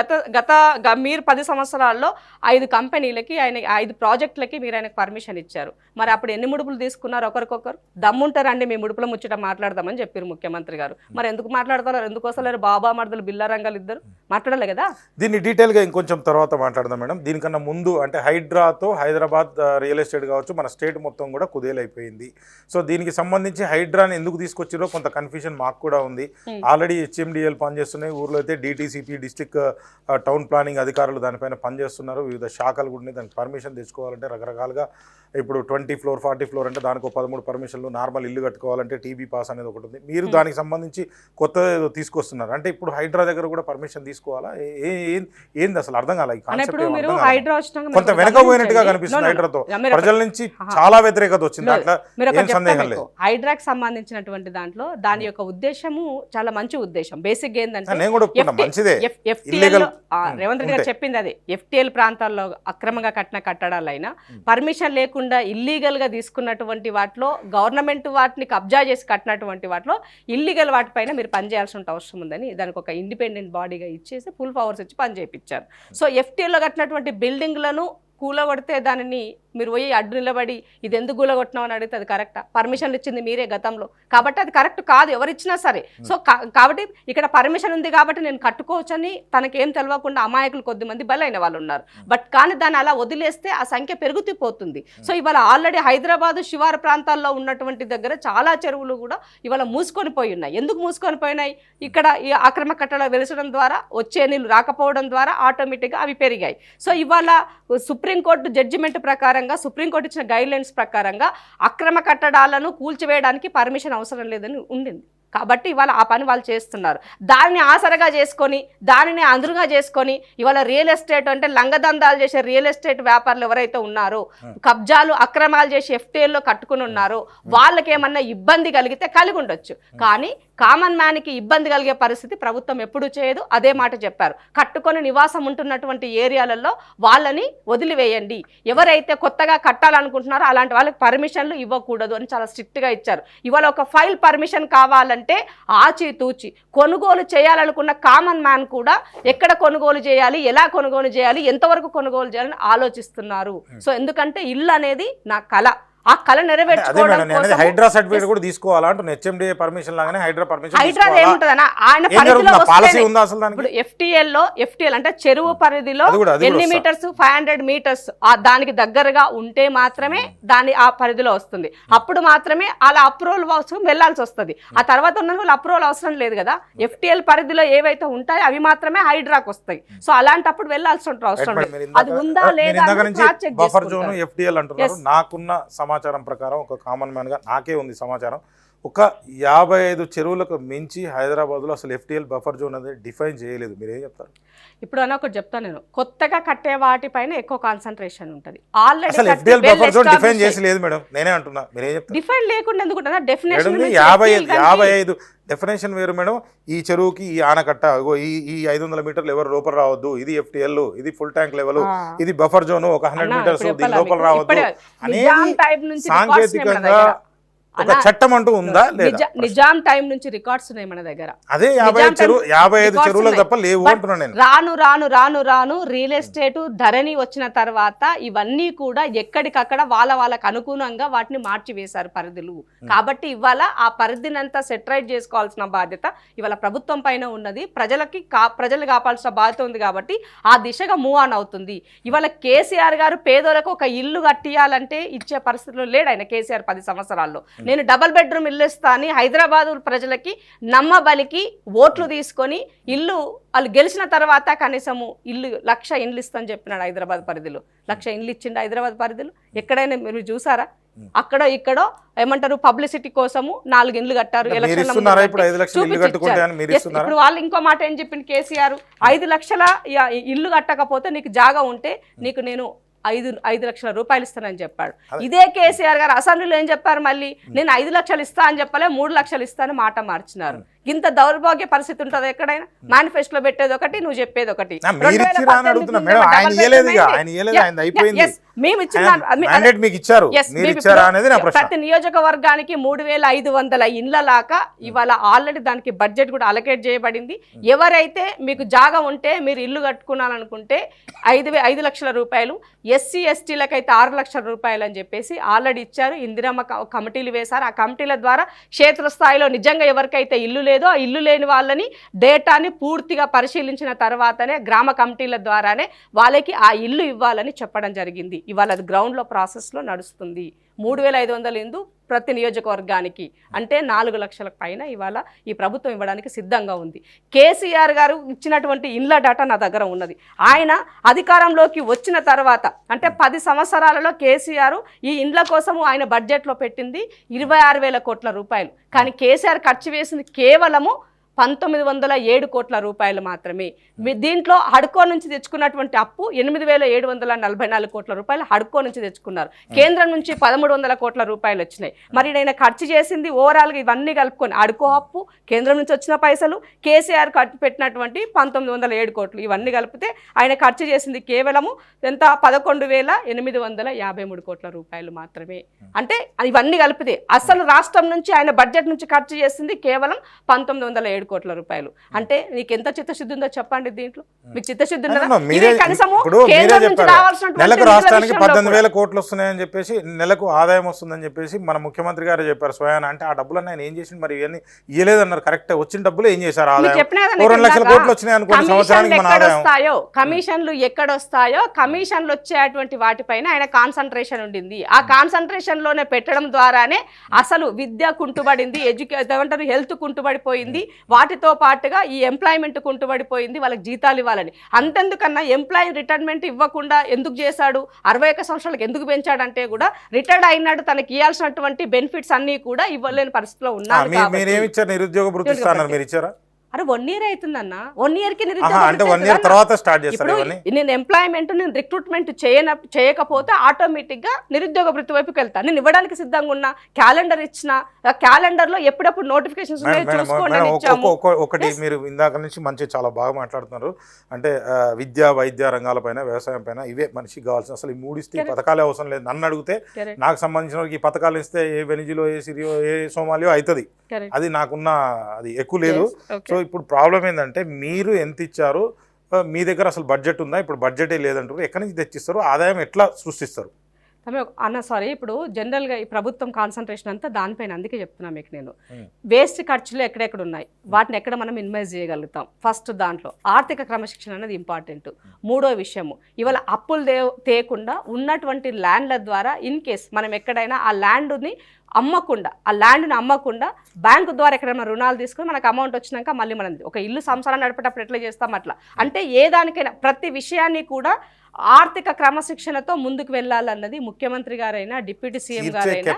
మీరు 10 సంవత్సరాల్లో 5 కంపెనీలకి, ఆయన 5 ప్రాజెక్టులకి మీరు ఆయనకు పర్మిషన్ ఇచ్చారు. మరి అప్పుడు ఎన్ని ముడుపులు తీసుకున్నారు ఒకరికొకరు? దమ్ముంటారండి మీ ముడుపుల ముచ్చట మాట్లాడదామని చెప్పారు ముఖ్యమంత్రి గారు. మరి ఎందుకు మాట్లాడతారు, ఎందుకు వస్తలేరు బాబా మర్దలు బిల్లారంగాలు ఇద్దరు మాట్లాడలే కదా. దీన్ని డీటెయిల్గా ఇంకొంచెం తర్వాత మాట్లాడదాం మేడం. దీనికన్నా ముందు అంటే హైడ్రాతో హైదరాబాద్ రియల్ ఎస్టేట్ కావచ్చు, మన స్టేట్ మొత్తం కూడా కుదేలైపోయింది. సో దీనికి సంబంధించి హైడ్రాని ఎందుకు తీసుకొచ్చారో కొంత కన్ఫ్యూజన్ మాకు కూడా ఉంది. ఆల్రెడీ HMDL పనిచేస్తున్నాయి, ఊర్లో అయితే DTCP డిస్ట్రిక్ట్ టౌన్ ప్లానింగ్ అధికారులు దానిపైన పనిచేస్తున్నారు. వివిధ శాఖలు కూడా దానికి పర్మిషన్ తెచ్చుకోవాలంటే రకరకాలుగా, ఇప్పుడు 20 ఫ్లోర్ 40 ఫ్లోర్ అంటే దానికి 13 పర్మిషన్లు, నార్మల్ ఇల్లు కట్టుకోవాలంటే TB పాస్ అనేది ఒకటి ఉంది. మీరు దానికి సంబంధించి కొత్త తీసుకొస్తున్నారు అంటే ఇప్పుడు హైడ్రా దగ్గర కూడా పర్మిషన్ తీసుకోవాలా, ఏంది అసలు అర్థం కాలే. కొంత వెనకపోయినట్టుగా కనిపిస్తుంది హైడ్రాతో, ప్రజల నుంచి చాలా వ్యతిరేకత వచ్చింది. అట్లా ఏం సందేహం లేదు. హైడ్రాకి సంబంధించినటువంటి దాంట్లో దాని యొక్క ఉద్దేశము చాలా మంచి ఉద్దేశం. బేసిక్ ఏంటంటే నేను కూడా మంచిదే, రేవంత్ రెడ్డి గారు చెప్పింది అదే. FTL ప్రాంతాల్లో అక్రమంగా కట్టిన కట్టడాలైనా పర్మిషన్ లేకుండా ఇల్లీగల్ గా తీసుకున్నటువంటి వాటిలో, గవర్నమెంట్ వాటిని కబ్జా చేసి కట్టినటువంటి వాటిలో ఇల్లీగల్ వాటిపైన మీరు పనిచేయాల్సిన అవసరం ఉందని దానికి ఒక ఇండిపెండెంట్ బాడీగా ఇచ్చేసి ఫుల్ పవర్స్ ఇచ్చి పని చేయించారు. సో FTLలో కట్టినటువంటి బిల్డింగ్లను కూలగొడితే దానిని మీరు పోయి అడ్డు నిలబడి ఇది ఎందుకు కూలగొట్టినావు అని అడిగితే అది కరెక్టా? పర్మిషన్లు ఇచ్చింది మీరే గతంలో, కాబట్టి అది కరెక్ట్ కాదు ఎవరిచ్చినా సరే. సో కాబట్టి ఇక్కడ పర్మిషన్ ఉంది కాబట్టి నేను కట్టుకోవచ్చని తనకేం తెలియకుండా అమాయకులు కొద్దిమంది బలైన వాళ్ళు ఉన్నారు. బట్ కానీ దాన్ని అలా వదిలేస్తే ఆ సంఖ్య పెరుగుతూ. సో ఇవాళ ఆల్రెడీ హైదరాబాద్ శివారు ప్రాంతాల్లో ఉన్నటువంటి దగ్గర చాలా చెరువులు కూడా ఇవాళ మూసుకొని పోయి ఉన్నాయి. ఎందుకు మూసుకొని పోయినాయి? ఇక్కడ ఈ అక్రమ కట్టడాలు వెలిసడం ద్వారా, వచ్చే నీళ్ళు రాకపోవడం ద్వారా ఆటోమేటిక్గా అవి పెరిగాయి. సో ఇవాళ సుప్రీంకోర్టు జడ్జిమెంట్ ప్రకారంగా, సుప్రీంకోర్టు ఇచ్చిన గైడ్ లైన్స్ ప్రకారంగా అక్రమ కట్టడాలను కూల్చివేయడానికి పర్మిషన్ అవసరం లేదని ఉండింది. కాబట్టి ఇవాళ ఆ పని వాళ్ళు చేస్తున్నారు. దానిని ఆసరగా చేసుకొని, దానిని అందురుగా చేసుకొని ఇవాళ రియల్ ఎస్టేట్ అంటే లంగదందాలు చేసే రియల్ ఎస్టేట్ వ్యాపారులు ఎవరైతే ఉన్నారో, కబ్జాలు అక్రమాలు చేసి FTLలో కట్టుకుని ఉన్నారో వాళ్ళకి ఏమన్నా ఇబ్బంది కలిగితే కలిగి ఉండొచ్చు. కానీ కామన్ మ్యాన్కి ఇబ్బంది కలిగే పరిస్థితి ప్రభుత్వం ఎప్పుడూ చేయదు. అదే మాట చెప్పారు. కట్టుకొని నివాసం ఉంటున్నటువంటి ఏరియాలలో వాళ్ళని వదిలివేయండి, ఎవరైతే కొత్తగా కట్టాలనుకుంటున్నారో అలాంటి వాళ్ళకి పర్మిషన్లు ఇవ్వకూడదు అని చాలా స్ట్రిక్ట్గా ఇచ్చారు. ఇవాళ ఒక ఫైల్ పర్మిషన్ కావాలంటే ఆచితూచి కొనుగోలు చేయాలనుకున్న కామన్ మ్యాన్ కూడా ఎక్కడ కొనుగోలు చేయాలి, ఎలా కొనుగోలు చేయాలి, ఎంతవరకు కొనుగోలు చేయాలని ఆలోచిస్తున్నారు. సో ఎందుకంటే ఇల్లు అనేది నా కళ, ఆ కళ అదే మేడం నెరవేర్చుకోవడం నేను అనేది కోసం హైడ్రా సర్టిఫికేట్ కూడా తీసుకోవాలా అంటున్నా. హెచ్ఎండిఏ పర్మిషన్ లాగానే హైడ్రా పర్మిషన్ హైడ్రా ఏముంటదన్న ఆయన ఏం పరిధిలో జరుగుతుంది? పాలసీ వస్తేనే. ఉందా అసలు దానికి? ఇప్పుడు FTL అంటే చెరువు పరిధిలో అది కూడా ఎన్ని వస్తా. మీటర్స్ 500 మీటర్స్ దానికి దగ్గరగా ఉంటే మాత్రమే దాని ఆ పరిధిలో వస్తుంది. అప్పుడు మాత్రమే అలా అప్రూవల్ అవసరం వెళ్ళాల్సి వస్తుంది. ఆ తర్వాత ఉన్న వాళ్ళు అప్రూవల్ అవసరం లేదు కదా. FTL పరిధిలో ఏవైతే ఉంటాయో అవి మాత్రమే హైడ్రాకి వస్తాయి. సో అలాంటప్పుడు వెళ్ళాల్సి అవసరం లేదు. అది ఉందా లేదా బఫర్ జోన్ FTL అంటున్నారు. నాకున్న సమాచారం ప్రకారం ఒక కామన్ మ్యాన్ గా నాకే ఉంది సమాచారం, ఒక 55 చెరువులకు మించి హైదరాబాద్లో అసలు FTL బఫర్ జోన్ అనేది డిఫైన్ చేయలేదు. మీరు ఏం చెప్తారు? ఇప్పుడు అన్న ఒకటి చెప్తాను నేను, కొత్తగా కట్టే వాటిపైన ఎక్కువ కాన్సన్ట్రేషన్ ఉంటుంది. ఆల్రెడీ అసలు FTL బఫర్ జోన్ డిఫైన్ చేసి లేదు మేడం, నేనే అంటున్నా. మీరు ఏం చెప్తారు? డిఫైన్ లేకుండా ఎందుకుంటుందా? డెఫినేషన్ 55 డెఫినేషన్ వేరు మేడం. ఈ చెరువుకి ఈ ఆనకట్ట, ఈ 500 మీటర్లు ఎవరు లోపల రావద్దు, ఇది FTL, ఇది ఫుల్ ట్యాంక్ లెవెల్, ఇది బఫర్ జోన్, ఒక 100 మీటర్స్ దీని లోపల రావద్దు అనేది సాంకేతికంగా ఒక చట్టం అంటూ ఉందా లేదా? నిజాం టైం నుంచి రికార్డ్స్ ఉన్నాయి మన దగ్గర. అదే 55 చెరువులకు తప్ప లేవు అంటున్నాను నేను. రాను రాను రాను రాను రియల్ ఎస్టేట్ ధరణి వచ్చిన తర్వాత ఇవన్నీ కూడా ఎక్కడికక్కడ వాళ్ళకు అనుగుణంగా వాటిని మార్చివేశారు పరిధులు. కాబట్టి ఇవాళ ఆ పరిధిని అంతా సెటరైట్ చేసుకోవాల్సిన బాధ్యత ఇవాళ ప్రభుత్వం పైన ఉన్నది. ప్రజలు కాపాల్సిన బాధ్యత ఉంది. కాబట్టి ఆ దిశగా మూవ్ ఆన్ అవుతుంది. ఇవాళ కేసీఆర్ గారు పేదోలకు ఒక ఇల్లు కట్టియాలంటే ఇచ్చే పరిస్థితిలో లేడు ఆయన. కేసీఆర్ 10 సంవత్సరాల్లో నేను డబల్ బెడ్రూమ్ ఇల్లు ఇస్తా అని హైదరాబాద్ ప్రజలకి నమ్మబలికి ఓట్లు తీసుకొని ఇల్లు వాళ్ళు గెలిచిన తర్వాత కనీసము 1,00,000 ఇండ్లు ఇస్తాను చెప్పినాడు. హైదరాబాద్ పరిధిలో 1,00,000 ఇండ్లు ఇచ్చిండు. హైదరాబాద్ పరిధిలో ఎక్కడైనా మీరు చూసారా? అక్కడో ఇక్కడో ఏమంటారు పబ్లిసిటీ కోసము 4 ఇండ్లు కట్టారు. ఇప్పుడు వాళ్ళు ఇంకో మాట ఏం చెప్పింది కేసీఆర్, 5 లక్షల ఇల్లు కట్టకపోతే నీకు జాగా ఉంటే నీకు నేను 5 లక్షల రూపాయలు ఇస్తానని చెప్పాడు. ఇదే కేసీఆర్ గారు అసెంబ్లీలో ఏం చెప్పారు? మళ్ళీ నేను 5 లక్షలు ఇస్తా అని చెప్పలే, 3 లక్షలు ఇస్తా అని మాట మార్చినారు. ఇంత దౌర్భాగ్య పరిస్థితి ఉంటుంది ఎక్కడైనా? మేనిఫెస్టోలో పెట్టేది ఒకటి, నువ్వు చెప్పేది ఒకటి. ప్రతి నియోజకవర్గానికి 3,500 ఇండ్ల లాగా ఇవాళ ఆల్రెడీ దానికి బడ్జెట్ కూడా అలకేట్ చేయబడింది. ఎవరైతే మీకు జాగా ఉంటే మీరు ఇల్లు కట్టుకున్నారనుకుంటే 5 లక్షల రూపాయలు, SC STలకైతే 6 లక్షల రూపాయలు అని చెప్పేసి ఆల్రెడీ ఇచ్చారు. ఇందిరమ్మ కమిటీలు వేశారు. ఆ కమిటీల ద్వారా క్షేత్రస్థాయిలో నిజంగా ఎవరికైతే ఇల్లు లేదో ఆ ఇల్లు లేని వాళ్ళని డేటాని పూర్తిగా పరిశీలించిన తర్వాతనే గ్రామ కమిటీల ద్వారానే వాళ్ళకి ఆ ఇల్లు ఇవ్వాలని చెప్పడం జరిగింది. ఇవాళ అది గ్రౌండ్లో ప్రాసెస్లో నడుస్తుంది. 3,500 ఇందు ప్రతి నియోజకవర్గానికి అంటే 4 లక్షల పైన ఇవాళ ఈ ప్రభుత్వం ఇవ్వడానికి సిద్ధంగా ఉంది. కేసీఆర్ గారు ఇచ్చినటువంటి ఇండ్ల డేటా నా దగ్గర ఉన్నది. ఆయన అధికారంలోకి వచ్చిన తర్వాత అంటే 10 సంవత్సరాలలో కేసీఆర్ ఈ ఇండ్ల కోసము ఆయన బడ్జెట్లో పెట్టింది 26,000 కోట్ల రూపాయలు. కానీ కేసీఆర్ ఖర్చు వేసింది కేవలము 1,907 కోట్ల రూపాయలు మాత్రమే. దీంట్లో హడ్కో నుంచి తెచ్చుకున్నటువంటి అప్పు 8,744 కోట్ల రూపాయలు హడ్కో నుంచి తెచ్చుకున్నారు. కేంద్రం నుంచి 1,300 కోట్ల రూపాయలు వచ్చినాయి. మరి ఆయన ఖర్చు చేసింది ఓవరాల్గా ఇవన్నీ కలుపుకొని హడ్కో అప్పు, కేంద్రం నుంచి వచ్చిన పైసలు, కేసీఆర్ ఖర్చు పెట్టినటువంటి 1,907 కోట్లు ఇవన్నీ కలిపితే ఆయన ఖర్చు చేసింది కేవలము ఎంత? 11,853 కోట్ల రూపాయలు మాత్రమే. అంటే ఇవన్నీ కలిపితే అసలు రాష్ట్రం నుంచి ఆయన బడ్జెట్ నుంచి ఖర్చు చేసింది కేవలం 1,907 కోట్ల రూపాయలు. అంటే నీకు ఎంత చిత్తశుద్ధి ఉందో చెప్పండి. దీంట్లో మీకు చిత్తశుద్ధి నెలకు రాష్ట్రానికి 18,000 కోట్లు వస్తున్నాయని చెప్పేసి, నెలకు ఆదాయం వస్తుందని చెప్పేసి మన ముఖ్యమంత్రి గారు చెప్పారు స్వయాన. అంటే ఆ డబ్బులన్నీ ఆయన ఏం చేసిండు? మరి ఇవన్నీ ఇయ్యలేదన్నారు. కరెక్ట్ వచ్చిన డబ్బులు ఏం చేశారు? ఆదాయం 2 లక్షల కోట్లు వచ్చినాయి అనుకోండి సంవత్సరానికి. మన ఆదాయం కమిషన్లు ఎక్కడొస్తాయో కమిషన్లు వచ్చేటువంటి వాటిపైన ఆయన కాన్సన్ట్రేషన్ ఉండింది. ఆ కాన్సన్ట్రేషన్ లోనే పెట్టడం ద్వారానే అసలు విద్య కుంటుబడింది, ఏమంటారు హెల్త్ కుంటుబడిపోయింది, వాటితో పాటుగా ఈ ఎంప్లాయ్మెంట్ కుంటుబడిపోయింది. వాళ్ళకి జీతాలు ఇవ్వాలని అంతెందుకన్నా ఎంప్లాయీ రిటైర్మెంట్ ఇవ్వకుండా ఎందుకు చేశాడు? 61 సంవత్సరాలకు ఎందుకు పెంచాడంటే కూడా రిటైర్డ్ అయినాడు, తనకి ఇవ్వాల్సినటువంటి బెనిఫిట్స్ అన్ని కూడా ఇవ్వలేని పరిస్థితిలో ఉన్నారు. నిరుద్యోగ భృతి ఇస్తారన్నారు, మీరు ఇచ్చారా? అరే 1 year అవుతుందన్న. 1 yearకి నేను ఎంప్లాయ్మెంట్ నేను రిక్రూట్మెంట్ చేయకపోతే ఆటోమేటిక్ గా నిరుద్యోగ వృత్తి వైపుకి వెళ్తాను. నేను ఇవ్వడానికి సిద్ధంగా ఉన్నా. క్యాలెండర్ ఇచ్చిన క్యాలెండర్ లో ఎప్పుడప్పుడు నోటిఫికేషన్స్ ఒకటి మీరు ఇందాక నుంచి మంచి చాలా బాగా మాట్లాడుతున్నారు. అంటే విద్య, వైద్య రంగాలపైన, వ్యవసాయం పైన ఇవే మనిషికి కావాల్సిన అసలు ఈ 3 ఇస్తే పథకాలే అవసరం లేదు. నన్ను అడిగితే నాకు సంబంధించిన ఈ పథకాలు ఇస్తే ఏ వెనిజిలో, ఏ సిరియో, ఏ సోమాలియో అవుతుంది. అది నాకున్న అది ఎక్కువ లేదు. సో ఇప్పుడు ప్రాబ్లం ఏంటంటే మీరు ఎంత ఇచ్చారు, మీ దగ్గర అసలు బడ్జెట్ ఉందా? ఇప్పుడు బడ్జెటే లేదంటారు. ఎక్కడి నుంచి తెచ్చిస్తారు? ఆదాయం ఎట్లా సృష్టిస్తారు? అన్న సారీ, ఇప్పుడు జనరల్గా ఈ ప్రభుత్వం కాన్సన్ట్రేషన్ అంతా దానిపైన, అందుకే చెప్తున్నా మీకు నేను. వేస్ట్ ఖర్చులు ఎక్కడెక్కడ ఉన్నాయి, వాటిని ఎక్కడ మనం ఇన్వెస్ట్ చేయగలుగుతాం, ఫస్ట్ దాంట్లో ఆర్థిక క్రమశిక్షణ అనేది ఇంపార్టెంట్. మూడో విషయము, ఇవాళ అప్పులు తేకుండా ఉన్నటువంటి ల్యాండ్ల ద్వారా ఇన్ కేస్ మనం ఎక్కడైనా ఆ ల్యాండ్ని అమ్మకుండా బ్యాంకు ద్వారా ఎక్కడైనా రుణాలు తీసుకుని మనకు అమౌంట్ వచ్చినాక మళ్ళీ మనం ఒక ఇల్లు సంసారం నడిపేటప్పుడు ఎట్లా చేస్తాం అట్లా. అంటే ఏ దానికైనా ప్రతి విషయాన్ని కూడా ఆర్థిక క్రమశిక్షణతో ముందుకు వెళ్ళాలన్నది ముఖ్యమంత్రి గారైనా డిప్యూటీ సీఎం గారైనా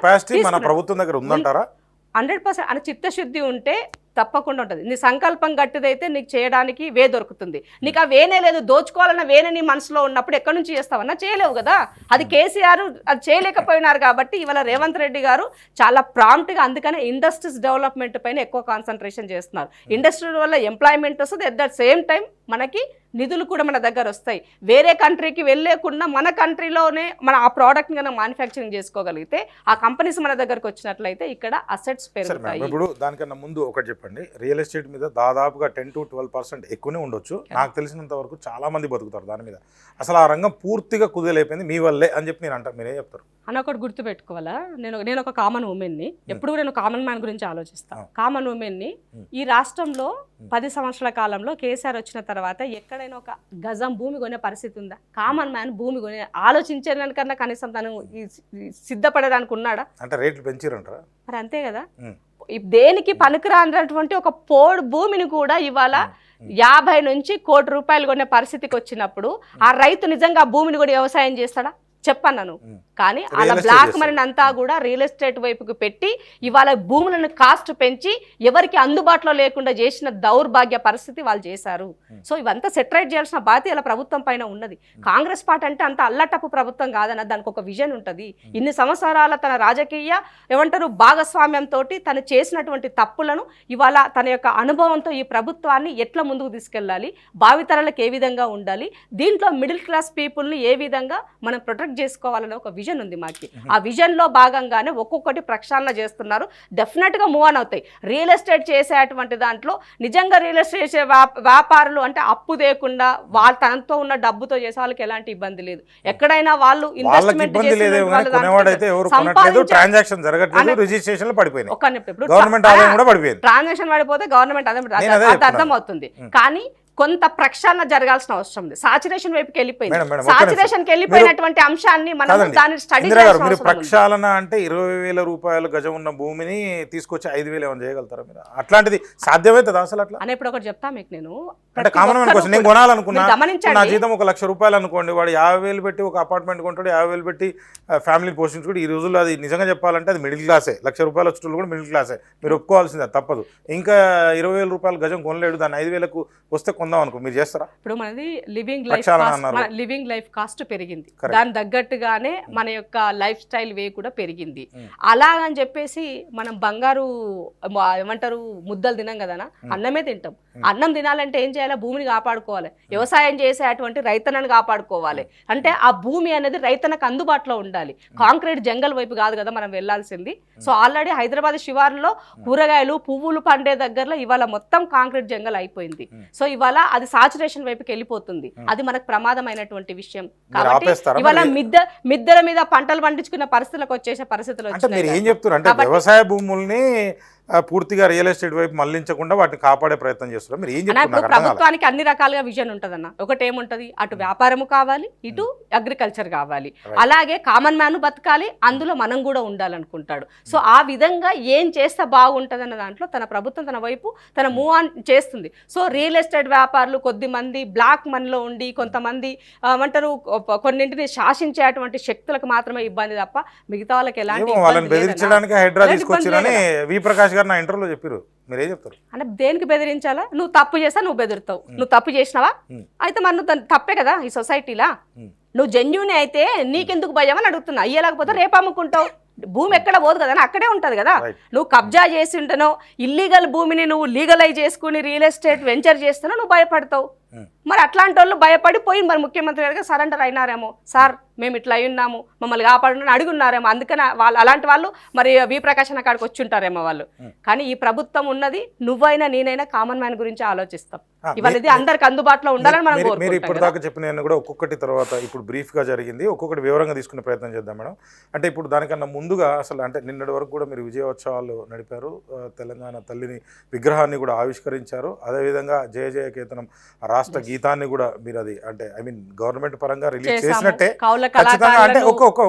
100% అని చిత్తశుద్ధి ఉంటే తప్పకుండా ఉంటుంది. నీ సంకల్పం గట్టిదైతే నీకు చేయడానికి వే దొరుకుతుంది. నీకు ఆ వేనే లేదు, దోచుకోవాలన్న వేనే నీ మనసులో ఉన్నప్పుడు ఎక్కడి నుంచి చేస్తావన్నా, చేయలేవు కదా. అది కేసీఆర్ అది చేయలేకపోయినారు కాబట్టి ఇవాళ రేవంత్ రెడ్డి గారు చాలా ప్రాంప్ట్గా, అందుకనే ఇండస్ట్రీస్ డెవలప్మెంట్ పైన ఎక్కువ కాన్సన్ట్రేషన్ చేస్తున్నారు. ఇండస్ట్రీ వల్ల ఎంప్లాయ్మెంట్ వస్తుంది, అట్ ద సేమ్ టైం మనకి నిధులు కూడా మన దగ్గర వస్తాయి. వేరే కంట్రీకి వెళ్ళలేకుండా మన కంట్రీలోనే మన ఆ ప్రోడక్ట్ని కనుక మ్యానుఫ్యాక్చరింగ్ చేసుకోగలిగితే, ఆ కంపెనీస్ మన దగ్గరకు వచ్చినట్లయితే ఇక్కడ అసెట్స్ పెరుగుతాయి. ఇప్పుడు దానికన్నా ముందు ఒకటి చెప్పండి, రియల్ ఎస్టేట్ మీద దాదాపుగా 10 to 12% ఎక్కువనే ఉండొచ్చు. నాకు తెలిసినంత వరకు చాలా మంది బతుకుతారు దాని మీద. అసలు ఆ రంగం పూర్తిగా కుదేలైపోయింది మీ వల్లే అని చెప్పి నేను అంటాను, మీరే చెప్తారు అని ఒకటి గుర్తుపెట్టుకోవాలా. నేను ఒక కామన్ ఉమెన్ని, ఎప్పుడు నేను కామన్ మ్యాన్ గురించి ఆలోచిస్తాను. కామన్ ఉమెన్ని ఈ రాష్ట్రంలో 10 సంవత్సరాల కాలంలో కేసీఆర్ వచ్చిన తర్వాత ఎక్కడైనా ఒక గజం భూమి కొనే పరిస్థితి ఉందా? కామన్ మ్యాన్ భూమి కొనే ఆలోచించడానికన్నా కనీసం తను సిద్ధపడడానికి ఉన్నాడా? అంటే రేట్లు పెంచారంటారా? మరి అంతే కదా. దేనికి పనికిరానటువంటి ఒక పోడు భూమిని కూడా ఇవాళ 50 నుంచి ₹1 కోటి కొనే పరిస్థితికి వచ్చినప్పుడు ఆ రైతు నిజంగా ఆ భూమిని కూడా వ్యవసాయం చేస్తాడా చెప్పన్నాను. కానీ అలా బ్లాక్ మనీని అంతా కూడా రియల్ ఎస్టేట్ వైపుకి పెట్టి ఇవాళ భూములను కాస్ట్ పెంచి ఎవరికి అందుబాటులో లేకుండా చేసిన దౌర్భాగ్య పరిస్థితి వాళ్ళు చేశారు. సో ఇవంతా సెటరైట్ చేయాల్సిన బాధ్యత ఇలా ప్రభుత్వం పైన ఉన్నది. కాంగ్రెస్ పార్టీ అంటే అంత అల్లటప్పు ప్రభుత్వం కాదన్న, దానికి ఒక విజన్ ఉంటుంది. ఇన్ని సంవత్సరాల తన రాజకీయ భాగస్వామ్యంతో తను చేసినటువంటి తప్పులను ఇవాళ తన యొక్క అనుభవంతో ఈ ప్రభుత్వాన్ని ఎట్లా ముందుకు తీసుకెళ్ళాలి, భావితరాలకు ఏ విధంగా ఉండాలి, దీంట్లో మిడిల్ క్లాస్ పీపుల్ని ఏ విధంగా మనం ప్రొటెక్ట్ చేసుకోవాలని ఒక విజన్ ఉంది మాకి. ఆ విజన్ లో భాగంగానే ఒక్కొక్కటి ప్రక్షాళన చేస్తున్నారు. డెఫినెట్ గా మూవ్ ఆన్ అవుతాయి. రియల్ ఎస్టేట్ చేసేటువంటి దాంట్లో నిజంగా రియల్ ఎస్టేట్ చేసే వ్యాపారులు అంటే అప్పు లేకుండా వాళ్ళ తనతో ఉన్న డబ్బుతో చేసే వాళ్ళకి ఎలాంటి ఇబ్బంది లేదు. ఎక్కడైనా వాళ్ళు ఇన్వెస్ట్మెంట్ ట్రాన్సాక్షన్ పడిపోతే గవర్నమెంట్ అర్థం అవుతుంది. కానీ కొంత ప్రక్షాళన జరగాల్సిన అవసరం ఉంది. సాచురేషన్ వైపుకి వెళ్ళిపోయింది. సాచురేషన్కి వెళ్ళిపోయినటువంటి అంశాన్ని మనం దాన్ని స్టడీ చేయాల్సిన ప్రక్షాళన అంటే 20,000 రూపాయలు గజం ఉన్న భూమిని తీసుకొచ్చి 5,000 ఏమైనా చేయగలుగుతారా మీరు? అట్లాంటిది సాధ్యమవుతుంది అసలు? అట్లా అని ఇప్పుడు ఒకటి చెప్తా మీకు. నేను అంటే కామన్ మ్యాన్ కోసం నేను కొనాలనుకున్నా, నా జీతం ₹1,00,000 అనుకోండి, వాడు 50,000 పెట్టి ఒక అపార్ట్మెంట్ కొంటాడు, 50,000 పెట్టి ఫ్యామిలీ పోషించుకుంటే ఈ రోజుల్లో అది నిజంగా చెప్పాలంటే అది మిడిల్ క్లాసే. ₹1,00,000 వచ్చేటోళ్ళు కూడా మిడిల్ క్లాసే, మీరు ఒప్పుకోవాల్సిందే, తప్పదు. ఇంకా ₹20,000 గజం కొనలేడు, దాన్ని 5,000కు వస్తే కొందాం అనుకో, మీరు చేస్తారా? ఇప్పుడు మనది లివింగ్ లైఫ్ కాస్ట్ పెరిగింది, దాని తగ్గట్టుగానే మన యొక్క లైఫ్ స్టైల్ వే కూడా పెరిగింది. అలాగని చెప్పేసి మనం బంగారు ఏమంటారు ముద్దలు తినాం కదా, అన్నమే తింటాం. అన్నం తినాలంటే ఏం చేయాలి? భూమిని కాపాడుకోవాలి, వ్యవసాయం చేసేటువంటి రైతన్నను కాపాడుకోవాలి. అంటే ఆ భూమి అనేది రైతన్నకు అందుబాటులో ఉండాలి. కాంక్రీట్ జంగల్ వైపు కాదు కదా మనం వెళ్లాల్సింది. సో ఆల్రెడీ హైదరాబాద్ శివార్లో కూరగాయలు పువ్వులు పండే దగ్గరలో ఇవాళ మొత్తం కాంక్రీట్ జంగల్ అయిపోయింది. సో ఇవాళ అది సాచురేషన్ వైపుకి వెళ్ళిపోతుంది. అది మనకు ప్రమాదమైనటువంటి విషయం. కాబట్టి ఇవాళ మిద్దెల మీద పంటలు పండించుకున్న పరిస్థితులకు వచ్చేసే పరిస్థితులు వచ్చాయి. ఏం చెప్తున్నారు అంటే వ్యవసాయ భూముల్ని పూర్తిగా రియల్ ఎస్టేట్ వైపు మళ్లించకుండా వాటిని కాపాడే ప్రయత్నం చేస్తున్నారు. మీరు ఏం చెప్తున్నారు? ప్రభుత్వానికి అన్ని రకాలుగా విజన్ ఉంటదన్న. ఒకటి ఏముంటది, అటు వ్యాపారము కావాలి, ఇటు అగ్రికల్చర్ కావాలి, అలాగే కామన్ మ్యాన్ బతకాలి, అందులో మనం కూడా ఉండాలనుకుంటాడు. సో ఆ విధంగా ఏం చేస్తే బాగుంటది అన్న దాంట్లో తన ప్రభుత్వం తన వైపు తన మూవ్ ఆన్ చేస్తుంది. సో రియల్ ఎస్టేట్ వ్యాపారులు కొద్దిమంది బ్లాక్ మనీలో ఉండి కొంతమంది ఏమంటారు కొన్నింటిని శాసించేటువంటి శక్తులకు మాత్రమే ఇబ్బంది తప్ప మిగతా వాళ్ళకి ఎలాంటి నా ఇంటర్వ్యూలో చెప్పారు. మీరు ఏం చెప్తారు? అంటే దేనికి బెదిరించాలా? నువ్వు తప్పు చేస్తా నువ్వు బెదిరుతావు. నువ్వు తప్పు చేసినావా అయితే మరి నువ్వు తప్పే కదా ఈ సొసైటీలా. నువ్వు జెన్యూన్ అయితే నీకెందుకు భయం అని అడుగుతున్నా. అయ్యేలాకపోతే రేపు అమ్ముకుంటావు. భూమి ఎక్కడ పోదు కదా, అక్కడే ఉంటది కదా. నువ్వు కబ్జా చేసి ఉంటనో ఇల్లీగల్ భూమిని నువ్వు లీగలైజ్ చేసుకుని రియల్ ఎస్టేట్ వెంచర్ చేస్తానో నువ్వు భయపడతావు. మరి అట్లాంటి వాళ్ళు భయపడిపోయి మరి ముఖ్యమంత్రి గారికి సరెండర్ అయినారేమో, సార్ మేము ఇట్లా అయి ఉన్నాము మమ్మల్ని కాపాడని అడుగున్నారేమో, అందుకని వాళ్ళు అలాంటి వాళ్ళు మరి వి ప్రకాశన కాడికి వచ్చి ఉంటారేమో వాళ్ళు. కానీ ఈ ప్రభుత్వం ఉన్నది నువ్వైనా నేనైనా కామన్ మ్యాన్ గురించి ఆలోచిస్తాం. ఇవాళ ఇది అందరికి అందుబాటులో ఉండాలని మనం మీరు కోరుకుంటాం. ఇప్పటిదాకా చెప్పిన కూడా ఒక్కొక్కటి తర్వాత ఇప్పుడు బ్రీఫ్గా జరిగింది, ఒక్కొక్కటి వివరంగా తీసుకునే ప్రయత్నం చేద్దాం మేడం. అంటే ఇప్పుడు దానికన్నా ముందుగా అసలు అంటే నిన్నటి వరకు కూడా మీరు విజయోత్సవాలు నడిపారు, తెలంగాణ తల్లిని విగ్రహాన్ని కూడా ఆవిష్కరించారు, అదేవిధంగా జయ జయ కేతనం రాష్ట్ర గీతాన్ని కూడా మీరు అది అంటే గవర్నమెంట్ పరంగా రిలీజ్ చేసినట్టే ఖచ్చితంగా. అంటే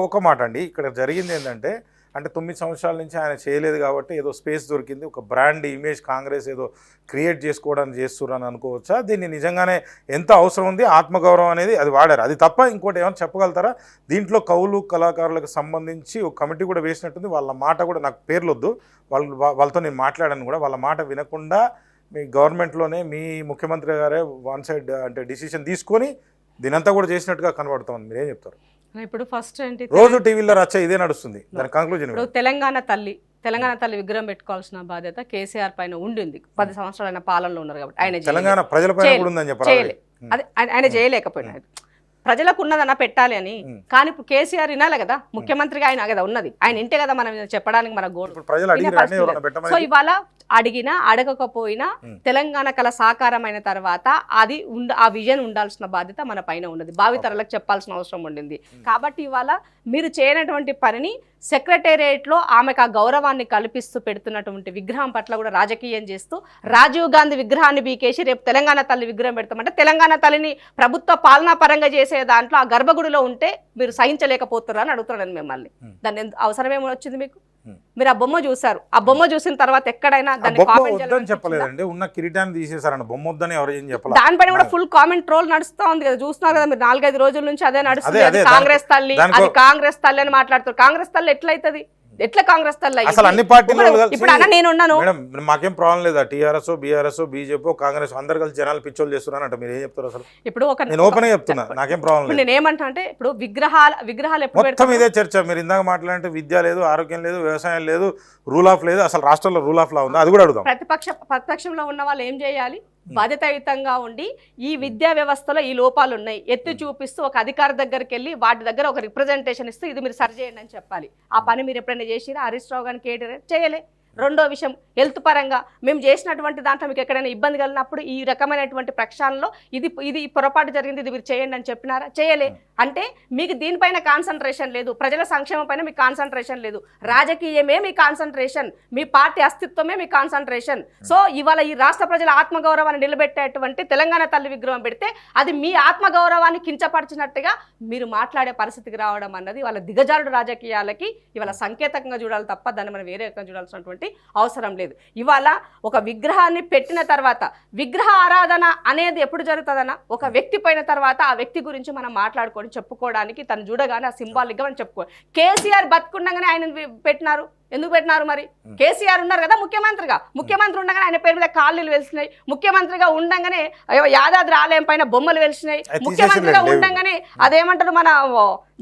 ఒక మాట అండి, ఇక్కడ జరిగింది ఏంటంటే అంటే 9 సంవత్సరాల నుంచి ఆయన చేయలేదు కాబట్టి ఏదో స్పేస్ దొరికింది, ఒక బ్రాండ్ ఇమేజ్ కాంగ్రెస్ ఏదో క్రియేట్ చేసుకోవడానికి చేస్తున్నారని అనుకోవచ్చా? దీన్ని నిజంగానే ఎంత అవసరం ఉంది, ఆత్మగౌరవం అనేది అది వాడారు, అది తప్ప ఇంకోటి ఏమైనా చెప్పగలుగుతారా? దీంట్లో కవులు కళాకారులకు సంబంధించి ఒక కమిటీ కూడా వేసినట్టుంది, వాళ్ళ మాట కూడా నాకు పేర్లు వద్దు, వాళ్ళతో నేను మాట్లాడాను కూడా, వాళ్ళ మాట వినకుండా మీ గవర్నమెంట్లోనే మీ ముఖ్యమంత్రి గారే వన్ సైడ్ అంటే డిసిషన్ తీసుకొని దీనంతా కూడా చేసినట్టుగా కనబడుతుంది. మీరేం చెప్తారు? ఇప్పుడు ఫస్ట్ ఏంటి, రోజు టీవీలో రచ్చ ఇదే నడుస్తుంది, దాని కంక్లూజన్. ఇప్పుడు తెలంగాణ తల్లి విగ్రహం పెట్టుకోవాల్సిన బాధ్యత కేసీఆర్ పైన ఉండింది. 10 సంవత్సరాలు ఆయన పాలనలో ఉన్నారు కాబట్టి ఆయన తెలంగాణ ప్రజలపైన కూడా ఉందని చెప్పాలి. అది ఆయన చేయలేకపోయినా ప్రజలకు ఉన్నదన్నా పెట్టాలి అని. కానీ ఇప్పుడు కేసీఆర్ వినాలి కదా, ముఖ్యమంత్రిగా ఆయన కదా ఉన్నది, ఆయన ఇంటే కదా మనం చెప్పడానికి మన గోల్. సో ఇవాళ అడిగినా అడగకపోయినా తెలంగాణ కళ సాకారమైన తర్వాత అది ఆ విజన్ ఉండాల్సిన బాధ్యత మన పైన ఉన్నది, భావితరాలకు చెప్పాల్సిన అవసరం ఉండింది. కాబట్టి ఇవాళ మీరు చేయనటువంటి పనిని సెక్రటేరియట్లో ఆమెకు ఆ గౌరవాన్ని కల్పిస్తూ పెడుతున్నటువంటి విగ్రహం పట్ల కూడా రాజకీయం చేస్తూ రాజీవ్ గాంధీ విగ్రహాన్ని బీకేసి రేపు తెలంగాణ తల్లి విగ్రహం పెడతామంటే తెలంగాణ తల్లిని ప్రభుత్వ పాలనా పరంగా చేసే దాంట్లో ఆ గర్భగుడిలో ఉంటే మీరు సహించలేకపోతున్నారు అని అడుగుతున్నాను మిమ్మల్ని. దాన్ని అవసరం ఏమో వచ్చింది మీకు? మీరు ఆ బొమ్మ చూసారు, ఆ బొమ్మ చూసిన తర్వాత ఎక్కడైనా దాన్ని చెప్పలేదండి, ఉన్న కిరీటాన్ని తీసేసారన్న బొమ్మ వద్దని ఎవరు ఏం చెప్పాలి. దానిపైన కూడా ఫుల్ కామెంట్ ట్రోల్ నడుస్తూ ఉంది కదా, చూస్తున్నారు కదా మీరు, 4-5 రోజుల నుంచి అదే నడుస్తుంది. అది కాంగ్రెస్ తల్లి, అది కాంగ్రెస్ తల్లి అని మాట్లాడుతారు. కాంగ్రెస్ తల్లి ఎట్లయితది? ఎట్లా కాంగ్రెస్ తల్లి? అసలు అన్ని పార్టీలు ఇప్పుడు అన్న నేనున్నాను, మాకేం ప్రాబ్లం లేదా, టీఆర్ఎస్ బీఆర్ఎస్ బీజేపీ కాంగ్రెస్ అందరు కలిసి జనాలు పిచ్చోలు చేస్తున్నారు అంటే మీరు ఏం చెప్తారు? అసలు ఇప్పుడు నేను ఓపెన్ గా చెప్తున్నా, నాకేం ప్రాబ్లం లేదు. నేను ఏమంటా అంటే ఇప్పుడు విగ్రహాలు ఎప్పుడు మొత్తం ఇదే చర్చ. మీరు ఇందాక మాట్లాడంటే విద్య లేదు, ఆరోగ్యం లేదు, వ్యవసాయం లేదు, రూల్ ఆఫ్ లేదు, అసలు రాష్ట్రంలో రూల్ ఆఫ్ లా ఉంది, అది కూడా అడుగుదాం. ప్రతిపక్షంలో ఉన్న వాళ్ళు ఏం చేయాలి? బాధ్యతాయుతంగా ఉండి ఈ విద్యా వ్యవస్థలో ఈ లోపాలు ఉన్నాయి ఎత్తి చూపిస్తూ ఒక అధికారి దగ్గరికి వెళ్ళి వాటి దగ్గర ఒక రిప్రజెంటేషన్ ఇస్తూ ఇది మీరు సరి చేయండి అని చెప్పాలి. ఆ పని మీరు ఎప్పుడైనా చేసిరా? హరీష్ రావు గారిని కేటీఆర్ చేయలే. రెండో విషయం, హెల్త్ పరంగా మేము చేసినటువంటి దాంట్లో మీకు ఎక్కడైనా ఇబ్బంది కలిగినప్పుడు ఈ రకమైనటువంటి ప్రక్షాళనలో ఇది పొరపాటు జరిగింది, ఇది మీరు చేయండి అని చెప్పినారా? చేయలే. అంటే మీకు దీనిపైన కాన్సన్ట్రేషన్ లేదు, ప్రజల సంక్షేమం పైన మీకు కాన్సన్ట్రేషన్ లేదు, రాజకీయమే మీ కాన్సన్ట్రేషన్, మీ పార్టీ అస్తిత్వమే మీ కాన్సన్ట్రేషన్. సో ఇవాళ ఈ రాష్ట్ర ప్రజల ఆత్మగౌరవాన్ని నిలబెట్టేటువంటి తెలంగాణ తల్లి విగ్రహం పెడితే అది మీ ఆత్మగౌరవాన్ని కించపరిచినట్టుగా మీరు మాట్లాడే పరిస్థితికి రావడం అన్నది వాళ్ళ దిగజారుడు రాజకీయాలకి ఇవాళ సంకేతంగా చూడాలి తప్ప దాన్ని మనం వేరే రకంగా చూడాల్సినటువంటి అవసరం లేదు. ఇవాళ ఒక విగ్రహాన్ని పెట్టిన తర్వాత విగ్రహ ఆరాధన అనేది ఎప్పుడు జరుగుతుందన్న ఒక వ్యక్తి పోయిన తర్వాత ఆ వ్యక్తి గురించి మనం మాట్లాడుకొని చెప్పుకోవడానికి తను చూడగానే ఆ సింబాలిక్గా మనం చెప్పుకోవాలి. కేసీఆర్ బతుకుండగానే ఆయన పెట్టినారు, ఎందుకు పెట్టినారు? మరి కేసీఆర్ ఉన్నారు కదా ముఖ్యమంత్రి ఉండగానే ఆయన పేరు మీద కాళ్ళీలు వెలిసినాయి, ముఖ్యమంత్రిగా ఉండగానే యాదాద్రి ఆలయం పైన బొమ్మలు వెలిసినాయి, ముఖ్యమంత్రిగా ఉండగానే అదేమంటారు మన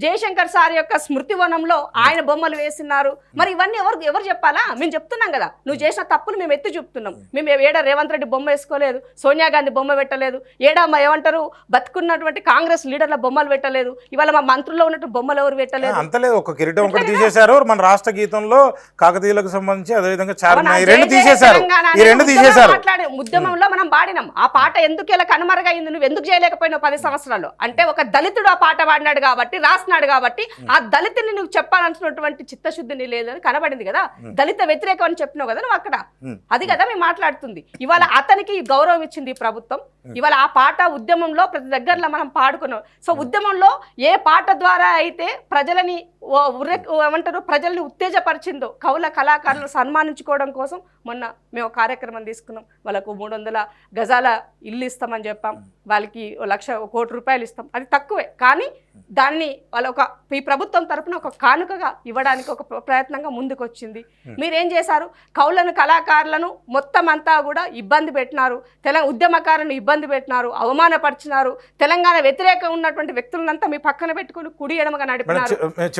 జయశంకర్ సార్ యొక్క స్మృతి వనంలో ఆయన బొమ్మలు వేసినారు. మరి ఇవన్నీ ఎవరు చెప్పాలా? మేము చెప్తున్నాం కదా, నువ్వు చేసిన తప్పులు మేము ఎత్తి చూపుతున్నాం. మేము ఏడా రేవంత్ రెడ్డి బొమ్మ వేసుకోలేదు, సోనియా గాంధీ బొమ్మ పెట్టలేదు, ఏడా ఏమంటారు బతుకున్నటువంటి కాంగ్రెస్ లీడర్ల బొమ్మలు పెట్టలేదు, ఇవాళ మా మంత్రుల్లో ఉన్నట్టు బొమ్మలు ఎవరు పెట్టలేదు. అంతలేదు, ఒక కిరీటం ఒకటి తీసేశారు మన రాష్ట్ర గీతంలో కాకతీయులకు సంబంధించి, అదేవిధంగా చార్మినార్, ఈ రెండు తీసేశారు. ఉద్యమంలో మనం పాడినాం ఆ పాట, ఎందుకు ఇలా కనుమరుగైంది? నువ్వు ఎందుకు చేయలేకపోయినావు 10 సంవత్సరాలు? అంటే ఒక దళితుడు ఆ పాట పాడినాడు కాబట్టి, రాసినాడు కాబట్టి ఆ దళితుని నువ్వు చెప్పాలనుకున్నటువంటి చిత్తశుద్ధిని లేదని కనబడింది కదా, దళిత వ్యతిరేకం అని చెప్పినావు కదా నువ్వు అక్కడ. అది కదా మేము మాట్లాడుతుంది. ఇవాళ అతనికి గౌరవం ఇచ్చింది ఈ ప్రభుత్వం. ఇవాళ ఆ పాట ఉద్యమంలో ప్రతి దగ్గరలో మనం పాడుకున్నాం. సో ఉద్యమంలో ఏ పాట ద్వారా అయితే ప్రజలని ఏమంటారు ప్రజల్ని ఉత్తేజపరిచిందో, కవుల కళాకారులను సన్మానించుకోవడం కోసం మొన్న మేము కార్యక్రమం తీసుకున్నాం. వాళ్ళకు 300 గజాల ఇల్లు ఇస్తామని చెప్పాం, వాళ్ళకి 1,00,00,000 కోటి రూపాయలు ఇస్తాం. అది తక్కువే, కానీ దాన్ని వాళ్ళ ఈ ప్రభుత్వం తరపున ఒక కానుకగా ఇవ్వడానికి ఒక ప్రయత్నంగా ముందుకు వచ్చింది. మీరేం చేశారు? కవులను కళాకారులను మొత్తం అంతా కూడా ఇబ్బంది పెట్టినారు, ఉద్యమకారులను ఇబ్బంది పెట్టినారు, అవమానపరిచినారు, తెలంగాణ వ్యతిరేకంగా ఉన్నటువంటి వ్యక్తులంతా మీ పక్కన పెట్టుకుని కుడి ఎడమగా నడిపినారు.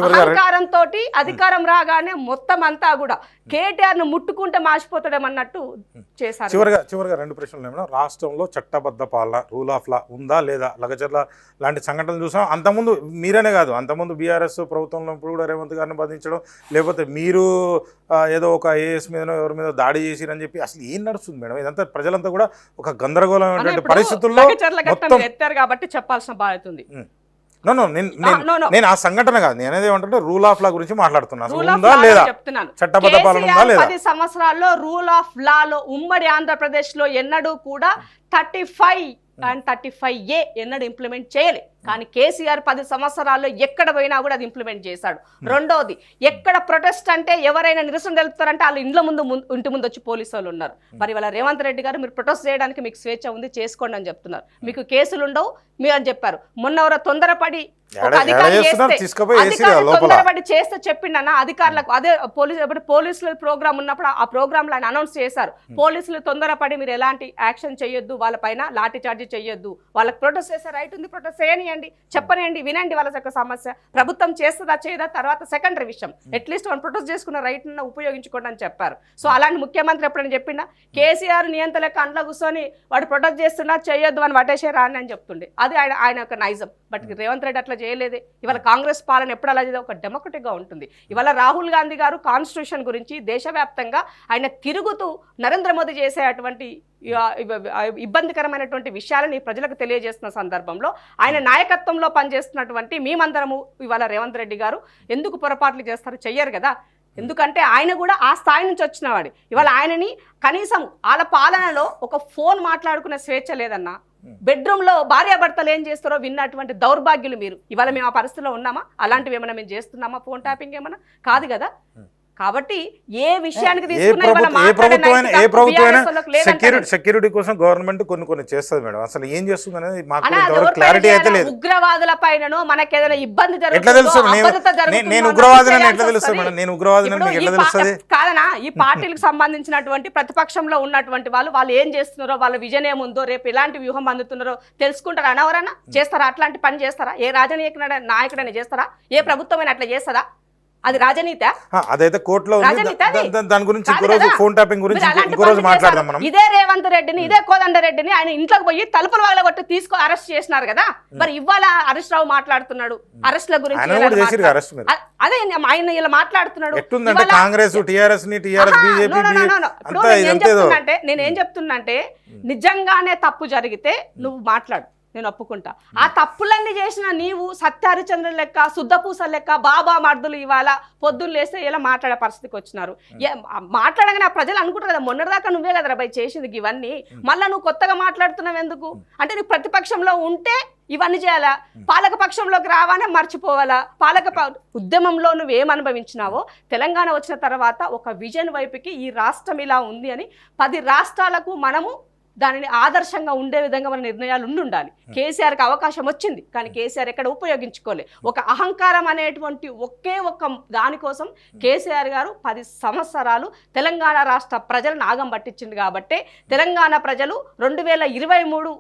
చివరిగా అహంకారంతో అధికారం రాగానే మొత్తం అంతా కూడా కేటీఆర్ ను ముట్టుకుంటే మాసిపోతాడేమన్నట్టు చేశారు. చివరిగా 2 ప్రశ్నలు ఏమన్నా, రాష్ట్రంలో చట్టబద్ధ పాలన రూల్ ఆఫ్ లా ఉందా లేదా? లగచర్ల లాంటి సంఘటనలు చూసాం. అంతకుముందు మీరనే కాదు, అంతకుముందు బీఆర్ఎస్ ప్రభుత్వంలో కూడా రేవంత్ గారిని బంధించడం, లేకపోతే మీరు ఏదో ఒక ఏఎస్ మీదనో ఎవరి మీద దాడి చేసిరని చెప్పి అసలు ఏం నడుస్తుంది మేడం? ఇదంతా ప్రజలంతా కూడా ఒక గందరగోళమైనటువంటి పరిస్థితుల్లో మొత్తం ఎత్తారు కాబట్టి చెప్పాల్సిన బాధ్యత ఉంది. నేను ఆ సంఘటన కాదు, నేను అనేది ఏమంటే రూల్ ఆఫ్ లా గురించి మాట్లాడుతున్నాను. ఉందా లేదా, చట్టబద్ధ పాలన ఉందా లేదా? 10 సంవత్సరాల్లో రూల్ ఆఫ్ లాలో ఉమ్మడి ఆంధ్రప్రదేశ్ లో ఎన్నడూ కూడా 35 అండ్ 35A ఎన్నడూ ఇంప్లిమెంట్ చేయలే. కానీ కేసీఆర్ 10 సంవత్సరాల్లో ఎక్కడ పోయినా కూడా అది ఇంప్లిమెంట్ చేశాడు. రెండోది, ఎక్కడ ప్రొటెస్ట్ అంటే ఎవరైనా నిరసన తెలుపుతారంటే వాళ్ళు ఇంటి ముందు వచ్చి పోలీసు వాళ్ళు ఉన్నారు. మరి వాళ్ళ రేవంత్ రెడ్డి గారు మీరు ప్రొటెస్ట్ చేయడానికి మీకు స్వేచ్ఛ ఉంది, చేసుకోండి అని చెప్తున్నారు. మీకు కేసులు ఉండవు మీరు అని చెప్పారు. మొన్న తొందరపడి తొందరపడి చేస్తే చెప్పిండన్న అధికారులకు, అదే పోలీసుల ప్రోగ్రామ్ ఉన్నప్పుడు ఆ ప్రోగ్రామ్ లో ఆయన అనౌన్స్ చేశారు, పోలీసులు తొందరపడి మీరు ఎలాంటి యాక్షన్ చేయొద్దు, వాళ్ళ పైన లాఠీ చార్జ్ చేయొద్దు, వాళ్ళకి ప్రొటెస్ట్ చేసే రైట్ ఉంది, ప్రొటెస్ట్ చేయనియండి, చెప్పనియండి, వినండి వాళ్ళ యొక్క సమస్య, ప్రభుత్వం చేస్తుందా చేయదా తర్వాత సెకండరీ విషయం, అట్లీస్ట్ వాళ్ళు ప్రొటెస్ట్ చేసుకున్న రైట్ ఉపయోగించుకోండి అని చెప్పారు. సో అలాంటి ముఖ్యమంత్రి ఎప్పుడైనా చెప్పిండా? కేసీఆర్ నియంత లెక్క అంట్లో కూర్చొని వాడు ప్రొటెస్ట్ చేస్తున్నా చేయొద్దు అని వటేసే రాని అని చెప్తుండే, అది ఆయన యొక్క నైజం. బట్ రేవంత్ రెడ్డి అట్లా చేయలేదే. ఇవాళ కాంగ్రెస్ పాలన ఎప్పుడు అలా చేదే, ఒక డెమోక్రటిక్గా ఉంటుంది. ఇవాళ రాహుల్ గాంధీ గారు కాన్స్టిట్యూషన్ గురించి దేశవ్యాప్తంగా ఆయన తిరుగుతూ నరేంద్ర మోదీ చేసేటువంటి ఇబ్బందికరమైనటువంటి విషయాలని ప్రజలకు తెలియజేస్తున్న సందర్భంలో ఆయన నాయకత్వంలో పనిచేస్తున్నటువంటి మేమందరము ఇవాళ రేవంత్ రెడ్డి గారు ఎందుకు పొరపాట్లు చేస్తారు? చెయ్యరు కదా. ఎందుకంటే ఆయన కూడా ఆ స్థాయి నుంచి వచ్చినవాడు. ఇవాళ ఆయనని కనీసం వాళ్ళ పాలనలో ఒక ఫోన్ మాట్లాడుకునే స్వేచ్ఛ లేదన్నా. బెడ్రూమ్ లో భార్యాభర్తలు ఏం చేస్తారో విన్నటువంటి దౌర్భాగ్యులు మీరు. ఇవాళ మేము ఆ పరిస్థితిలో ఉన్నామా? అలాంటివి ఏమైనా మేము చేస్తున్నామా? ఫోన్ ట్యాపింగ్ ఏమన్నా కాదు కదా. కాబట్టి ఏ విషయానికి సెక్యూరిటీ కోసం గవర్నమెంట్ కొన్ని చేస్తుంది మేడం. అసలు ఏం చేస్తుంది అనేది మాకు క్లారిటీ అయితే లేదు. ఉగ్రవాదుల పైనను మనకి ఏదైనా ఇబ్బంది నేను ఉగ్రవాదులని ఎట్లా తెలుస్తుంది మేడం? నేను ఉగ్రవాదులని ఎట్లా తెలుస్తుంది? కాదనా, ఈ పార్టీలకు సంబంధించినటువంటి ప్రతిపక్షంలో ఉన్నటువంటి వాళ్ళు ఏం చేస్తున్నారో, వాళ్ళ విజన్ ఏముందో, రేపు ఎలాంటి వ్యూహం అందుతున్నారో తెలుసుకుంటారా? అనవరన్నా చేస్తారా? అట్లాంటి పని చేస్తారా? ఏ రాజనీయ నాయకుడైనా చేస్తారా? ఏ ప్రభుత్వమైనా అట్లా చేస్తారా? అది రాజనీతి. అదైతే కోర్టులో దాని గురించి ఫోన్ ట్యాపింగ్ గురించి ఇంకో రోజు మాట్లాడదాం మనం. ఇదే రేవంత్ రెడ్డిని, ఇదే కోదండరెడ్డిని ఆయన ఇంట్లోకి పోయి తలుపుల వాళ్ళ కొట్టి అరెస్ట్ చేసినారు కదా. మరి ఇవాళ హరీష్ రావు మాట్లాడుతున్నాడు అరెస్ట్ల గురించి. అదే ఆయన ఇలా మాట్లాడుతున్నాడు. కాంగ్రెస్ టీఆర్ఎస్ నేనేం చెప్తున్నంటే నిజంగానే తప్పు జరిగితే నువ్వు మాట్లాడు, నేను ఒప్పుకుంటా. ఆ తప్పులన్నీ చేసిన నీవు సత్యహరిచంద్ర లెక్క, శుద్ధపూస లెక్క బాబా మర్దులు ఇవాళ పొద్దున్న లేస్తే ఇలా మాట్లాడే పరిస్థితికి వచ్చినారు. మాట్లాడగానే ఆ ప్రజలు అనుకుంటారు కదా, మొన్నటిదాకా నువ్వే కదా రాబాయ్ చేసింది ఇవన్నీ, మళ్ళీ నువ్వు కొత్తగా మాట్లాడుతున్నావు ఎందుకు అంటే, నీకు ప్రతిపక్షంలో ఉంటే ఇవన్నీ చేయాలా, పాలక పక్షంలోకి రావానే మర్చిపోవాలా? ఉద్యమంలో నువ్వేం అనుభవించినావో తెలంగాణ వచ్చిన తర్వాత ఒక విజన్ వైపుకి ఈ రాష్ట్రం ఇలా ఉంది అని 10 రాష్ట్రాలకు మనము దానిని ఆదర్శంగా ఉండే విధంగా మన నిర్ణయాలు ఉండాలి. కేసీఆర్కి అవకాశం వచ్చింది, కానీ కేసీఆర్ ఎక్కడ ఉపయోగించుకోలే. ఒక అహంకారం అనేటువంటి ఒకే ఒక్క దానికోసం కేసీఆర్ గారు 10 సంవత్సరాలు తెలంగాణ రాష్ట్ర ప్రజలను ఆగం పట్టించింది. కాబట్టి తెలంగాణ ప్రజలు 2023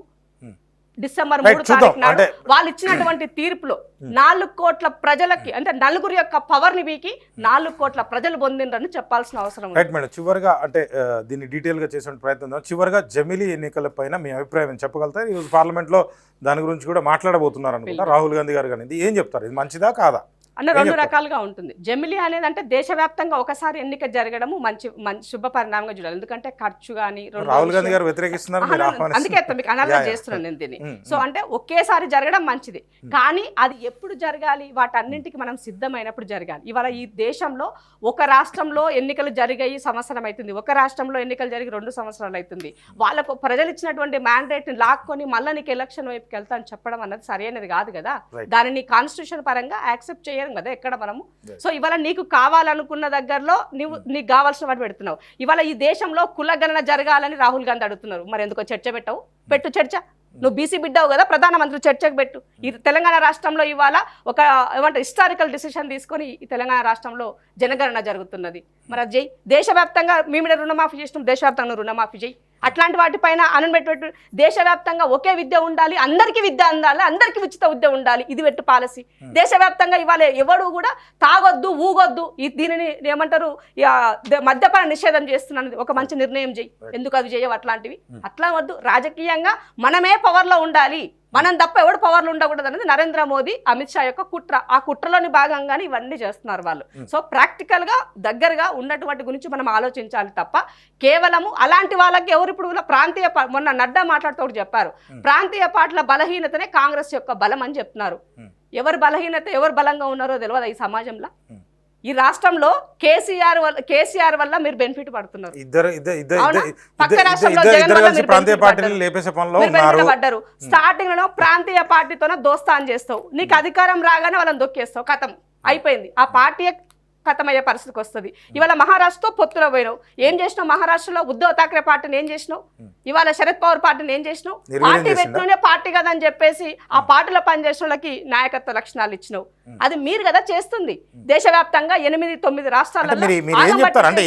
డిసెంబర్ 3 తారీఖు నాడు వాళ్ళు ఇచ్చినటువంటి తీర్పులో 4 కోట్ల ప్రజలకి, అంటే నలుగురు యొక్క పవర్ ని వీకి 4 కోట్ల ప్రజలు పొందిండ్రని చెప్పాల్సిన అవసరం రైట్ మేడం. చివరిగా అంటే దీన్ని డీటెయిల్ గా చేసే ప్రయత్నం, చివరిగా జమిలీ ఎన్నికల పైన మీ అభిప్రాయం చెప్పగలుగుతారు? ఈరోజు పార్లమెంట్ లో దాని గురించి కూడా మాట్లాడబోతున్నారు అనుకుంటా రాహుల్ గాంధీ గారు. కానీ ఏం చెప్తారు, ఇది మంచిదా కాదా? అన్న 2 రకాలుగా ఉంటుంది. జమిలీ అనేది అంటే దేశవ్యాప్తంగా ఒకసారి ఎన్నిక జరగడము మంచి శుభ పరిణామంగా చూడాలి. ఎందుకంటే ఖర్చు కానీ రాహుల్ గాంధీ గారు వ్యతిరేకిస్తున్నారు, అందుకే మీకు అనలైజ్ చేస్తున్నాను నేను దీన్ని. సో అంటే ఒకేసారి జరగడం మంచిది, కానీ అది ఎప్పుడు జరగాలి? వాటన్నింటికి మనం సిద్ధమైనప్పుడు జరగాలి. ఇవాళ ఈ దేశంలో ఒక రాష్ట్రంలో ఎన్నికలు జరిగాయి సంవత్సరం అవుతుంది, ఒక రాష్ట్రంలో ఎన్నికలు జరిగి 2 సంవత్సరాలు అవుతుంది. వాళ్ళకు ప్రజలు ఇచ్చినటువంటి మ్యాండేట్ ని లాక్కొని మళ్ళీ నీకు ఎలక్షన్ వైపుకి వెళ్తా అని చెప్పడం అన్నది సరైనది కాదు కదా. దానిని కాన్స్టిట్యూషన్ పరంగా యాక్సెప్ట్ చేయడం కదా ఎక్కడ మనము. సో ఇవాళ నీకు కావాలనుకున్న దగ్గరలో నీకు కావాల్సిన వాటి పెడుతున్నావు. ఇవాళ ఈ దేశంలో కులగణన జరగాలని రాహుల్ గాంధీ అడుగుతున్నారు, మరి ఎందుకో చర్చ పెట్టు చర్చ. నువ్వు బీసీ బిడ్డవు కదా, ప్రధానమంత్రి చర్చకు పెట్టు. ఈ తెలంగాణ రాష్ట్రంలో ఇవాళ ఒక హిస్టారికల్ డిసిషన్ తీసుకొని ఈ తెలంగాణ రాష్ట్రంలో జనగణన జరుగుతున్నది. మరి అది దేశవ్యాప్తంగా మీ మీద రుణమాఫీ చేసినాం, దేశవ్యాప్తంగా రుణమాఫీ చేయి. అట్లాంటి వాటిపైన అనబెట్టు దేశవ్యాప్తంగా ఒకే విద్య ఉండాలి, అందరికీ విద్య అందాలి, అందరికీ ఉచిత విద్య ఉండాలి, ఇది పెట్టు పాలసీ. దేశవ్యాప్తంగా ఇవాళ ఎవడు కూడా తాగొద్దు ఊగొద్దు దీనిని ఏమంటారు మద్యపాన నిషేధం చేస్తున్నాను ఒక మంచి నిర్ణయం చేయి, ఎందుకు అవి చేయవు అట్లాంటివి. అట్లా వద్దు, రాజకీయంగా మనమే పవర్లో ఉండాలి, మనం తప్ప ఎవడు పవర్లు ఉండకూడదు అనేది నరేంద్ర మోదీ అమిత్ షా యొక్క కుట్ర. ఆ కుట్రలోని భాగంగానే ఇవన్నీ చేస్తున్నారు వాళ్ళు. సో ప్రాక్టికల్ గా దగ్గరగా ఉన్నటువంటి గురించి మనం ఆలోచించాలి తప్ప కేవలము అలాంటి వాళ్ళకి ఎవరు ఇప్పుడు ప్రాంతీయ మొన్న నడ్డా మాట్లాడుతూ చెప్పారు, ప్రాంతీయ పార్టీల బలహీనతనే కాంగ్రెస్ యొక్క బలం అని చెప్తున్నారు. ఎవరు బలహీనత ఎవరు బలంగా ఉన్నారో తెలియదు ఈ సమాజంలో. ఈ రాష్ట్రంలో కేసీఆర్ వల్ల మీరు బెనిఫిట్ పడుతున్నారు, పక్క రాష్ట్రంలో జగన్ వల్ల మీరు పడ్డారు. స్టార్టింగ్ లో ప్రాంతీయ పార్టీతోనే దోస్తాన్ చేస్తావు, నీకు అధికారం రాగానే వాళ్ళని దొక్కేస్తావు, కథం అయిపోయింది, ఆ పార్టీ ఖతమయ్యే పరిస్థితికి వస్తుంది. ఇవాళ మహారాష్ట్రతో పొత్తులో పోయినావు, ఏం చేసినావు? మహారాష్ట్రలో ఉద్ధవ్ ఠాక్రే పార్టీని ఏం చేసినావు? ఇవాళ శరద్ పవార్ పార్టీని ఏం చేసినావు? పార్టీ పెట్టినే పార్టీ కదా అని చెప్పేసి ఆ పార్టీలో పనిచేసిన వాళ్ళకి నాయకత్వ లక్షణాలు ఇచ్చినావు. అది మీరు కదా చేస్తుంది. దేశవ్యాప్తంగా 8-9 రాష్ట్రాలలో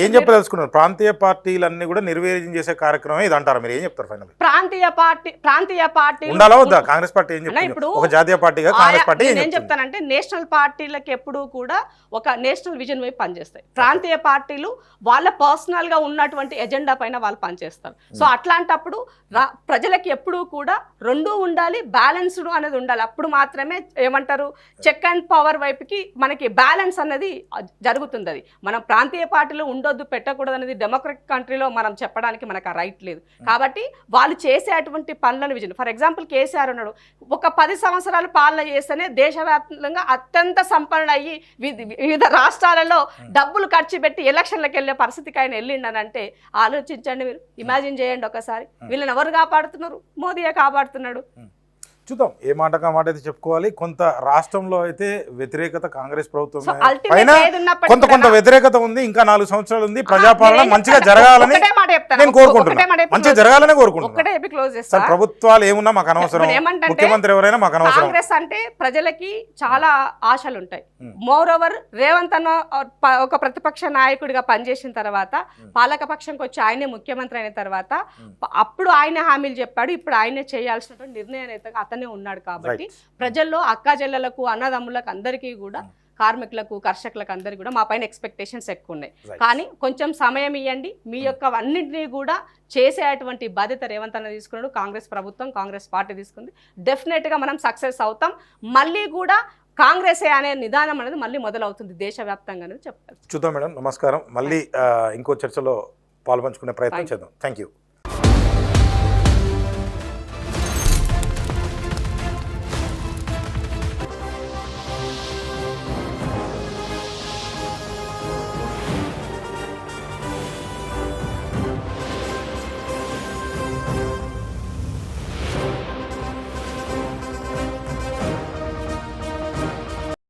ఏం చెప్పదలుచుకున్నారు? ప్రాంతీయ పార్టీలన్నీ కూడా నిర్వీర్యం చేసే కార్యక్రమం ఇది అంటారు, మీరు ఏం చెప్తారు ఫైనల్? ప్రాంతీయ పార్టీ ఉండాలా వద్దా? కాంగ్రెస్ పార్టీ ఏం చెప్తుంది? ఇప్పుడు ఒక జాతీయ పార్టీగా కాంగ్రెస్ పార్టీ ఏం చెప్తానంటే నేషనల్ పార్టీలకు ఎప్పుడూ కూడా ఒక నేషనల్ విజన్ వైపు పనిచేస్తాయి. ప్రాంతీయ పార్టీలు వాళ్ళ పర్సనల్ గా ఉన్నటువంటి ఎజెండా పైన వాళ్ళు పనిచేస్తారు. సో అట్లాంటప్పుడు ప్రజలకి ఎప్పుడూ కూడా రెండూ ఉండాలి, బ్యాలెన్స్డ్ అనేది ఉండాలి. అప్పుడు మాత్రమే ఏమంటారు చెక్ అండ్ పవర్ వైపుకి మనకి బ్యాలెన్స్ అనేది జరుగుతుంది. అది మనం ప్రాంతీయ పార్టీలు ఉండొద్దు పెట్టకూడదు అనేది డెమోక్రటిక్ కంట్రీలో మనం చెప్పడానికి మనకు ఆ రైట్ లేదు. కాబట్టి వాళ్ళు చేసే అటువంటి పనులను విజన్ ఫర్ ఎగ్జాంపుల్ కేసీఆర్ ఉన్నాడు, ఒక 10 సంవత్సరాలు పాలన చేస్తేనే దేశవ్యాప్తంగా అత్యంత సంపన్నుడు అయ్యి వివిధ రాష్ట్రాలలో డబ్బులు ఖర్చు పెట్టి ఎలక్షన్లకు వెళ్ళే పరిస్థితికి ఆయన వెళ్ళిండనంటే ఆలోచించండి, మీరు ఇమాజిన్ చేయండి ఒకసారి. వీళ్ళని ఎవరు కాపాడుతున్నారు? మోదీయే కాపాడుతున్నాడు. చూద్దాం, ఏ మాట కా మాట అయితే చెప్పుకోవాలి. కొంత రాష్ట్రంలో అయితే వ్యతిరేకత కాంగ్రెస్ ప్రభుత్వం పైన కొంత వ్యతిరేకత ఉంది. ఇంకా 4 సంవత్సరాలు ఉంది, ప్రజాపాలన మంచిగా జరగాలని నేను కోరుకుంటున్నాను, మంచిగా జరగాలని కోరుకుంటున్నాను. సార్ ప్రభుత్వాలు ఏమున్నా మాకు అనవసరం, ముఖ్యమంత్రి ఎవరైనా మాకు అనవసరం. కాంగ్రెస్ అంటే ప్రజలకి చాలా ఆశలు ఉంటాయి. మోర్ ఓవర్ రేవంత్ అన్న ఒక ప్రతిపక్ష నాయకుడిగా పనిచేసిన తర్వాత పాలకపక్షంకి వచ్చి ఆయనే ముఖ్యమంత్రి అయిన తర్వాత అప్పుడు ఆయన హామీలు చెప్పాడు, ఇప్పుడు ఆయనే చేయాల్సినటువంటి నిర్ణయాన్ని అయితే అతనే ఉన్నాడు. కాబట్టి ప్రజల్లో అక్కా చెల్లెలకు అన్నదమ్ములకు అందరికీ కూడా కార్మికులకు కర్షకులకు అందరికీ కూడా మా పైన ఎక్స్పెక్టేషన్స్ ఎక్కువ ఉన్నాయి. కానీ కొంచెం సమయం ఇవ్వండి, మీ యొక్క అన్నింటినీ కూడా చేసేటువంటి బాధ్యత రేవంత్ అన్న తీసుకున్నాడు, కాంగ్రెస్ ప్రభుత్వం కాంగ్రెస్ పార్టీ తీసుకుంది. డెఫినెట్గా మనం సక్సెస్ అవుతాం. మళ్ళీ కూడా కాంగ్రెస్ అనే నిదానం అనేది మళ్ళీ మొదలవుతుంది దేశవ్యాప్తంగా అనేది చెప్తారు. చూద్దాం మేడం, నమస్కారం. మళ్ళీ ఇంకో చర్చలో పాల్పంచుకునే ప్రయత్నం చేద్దాం. Thank you.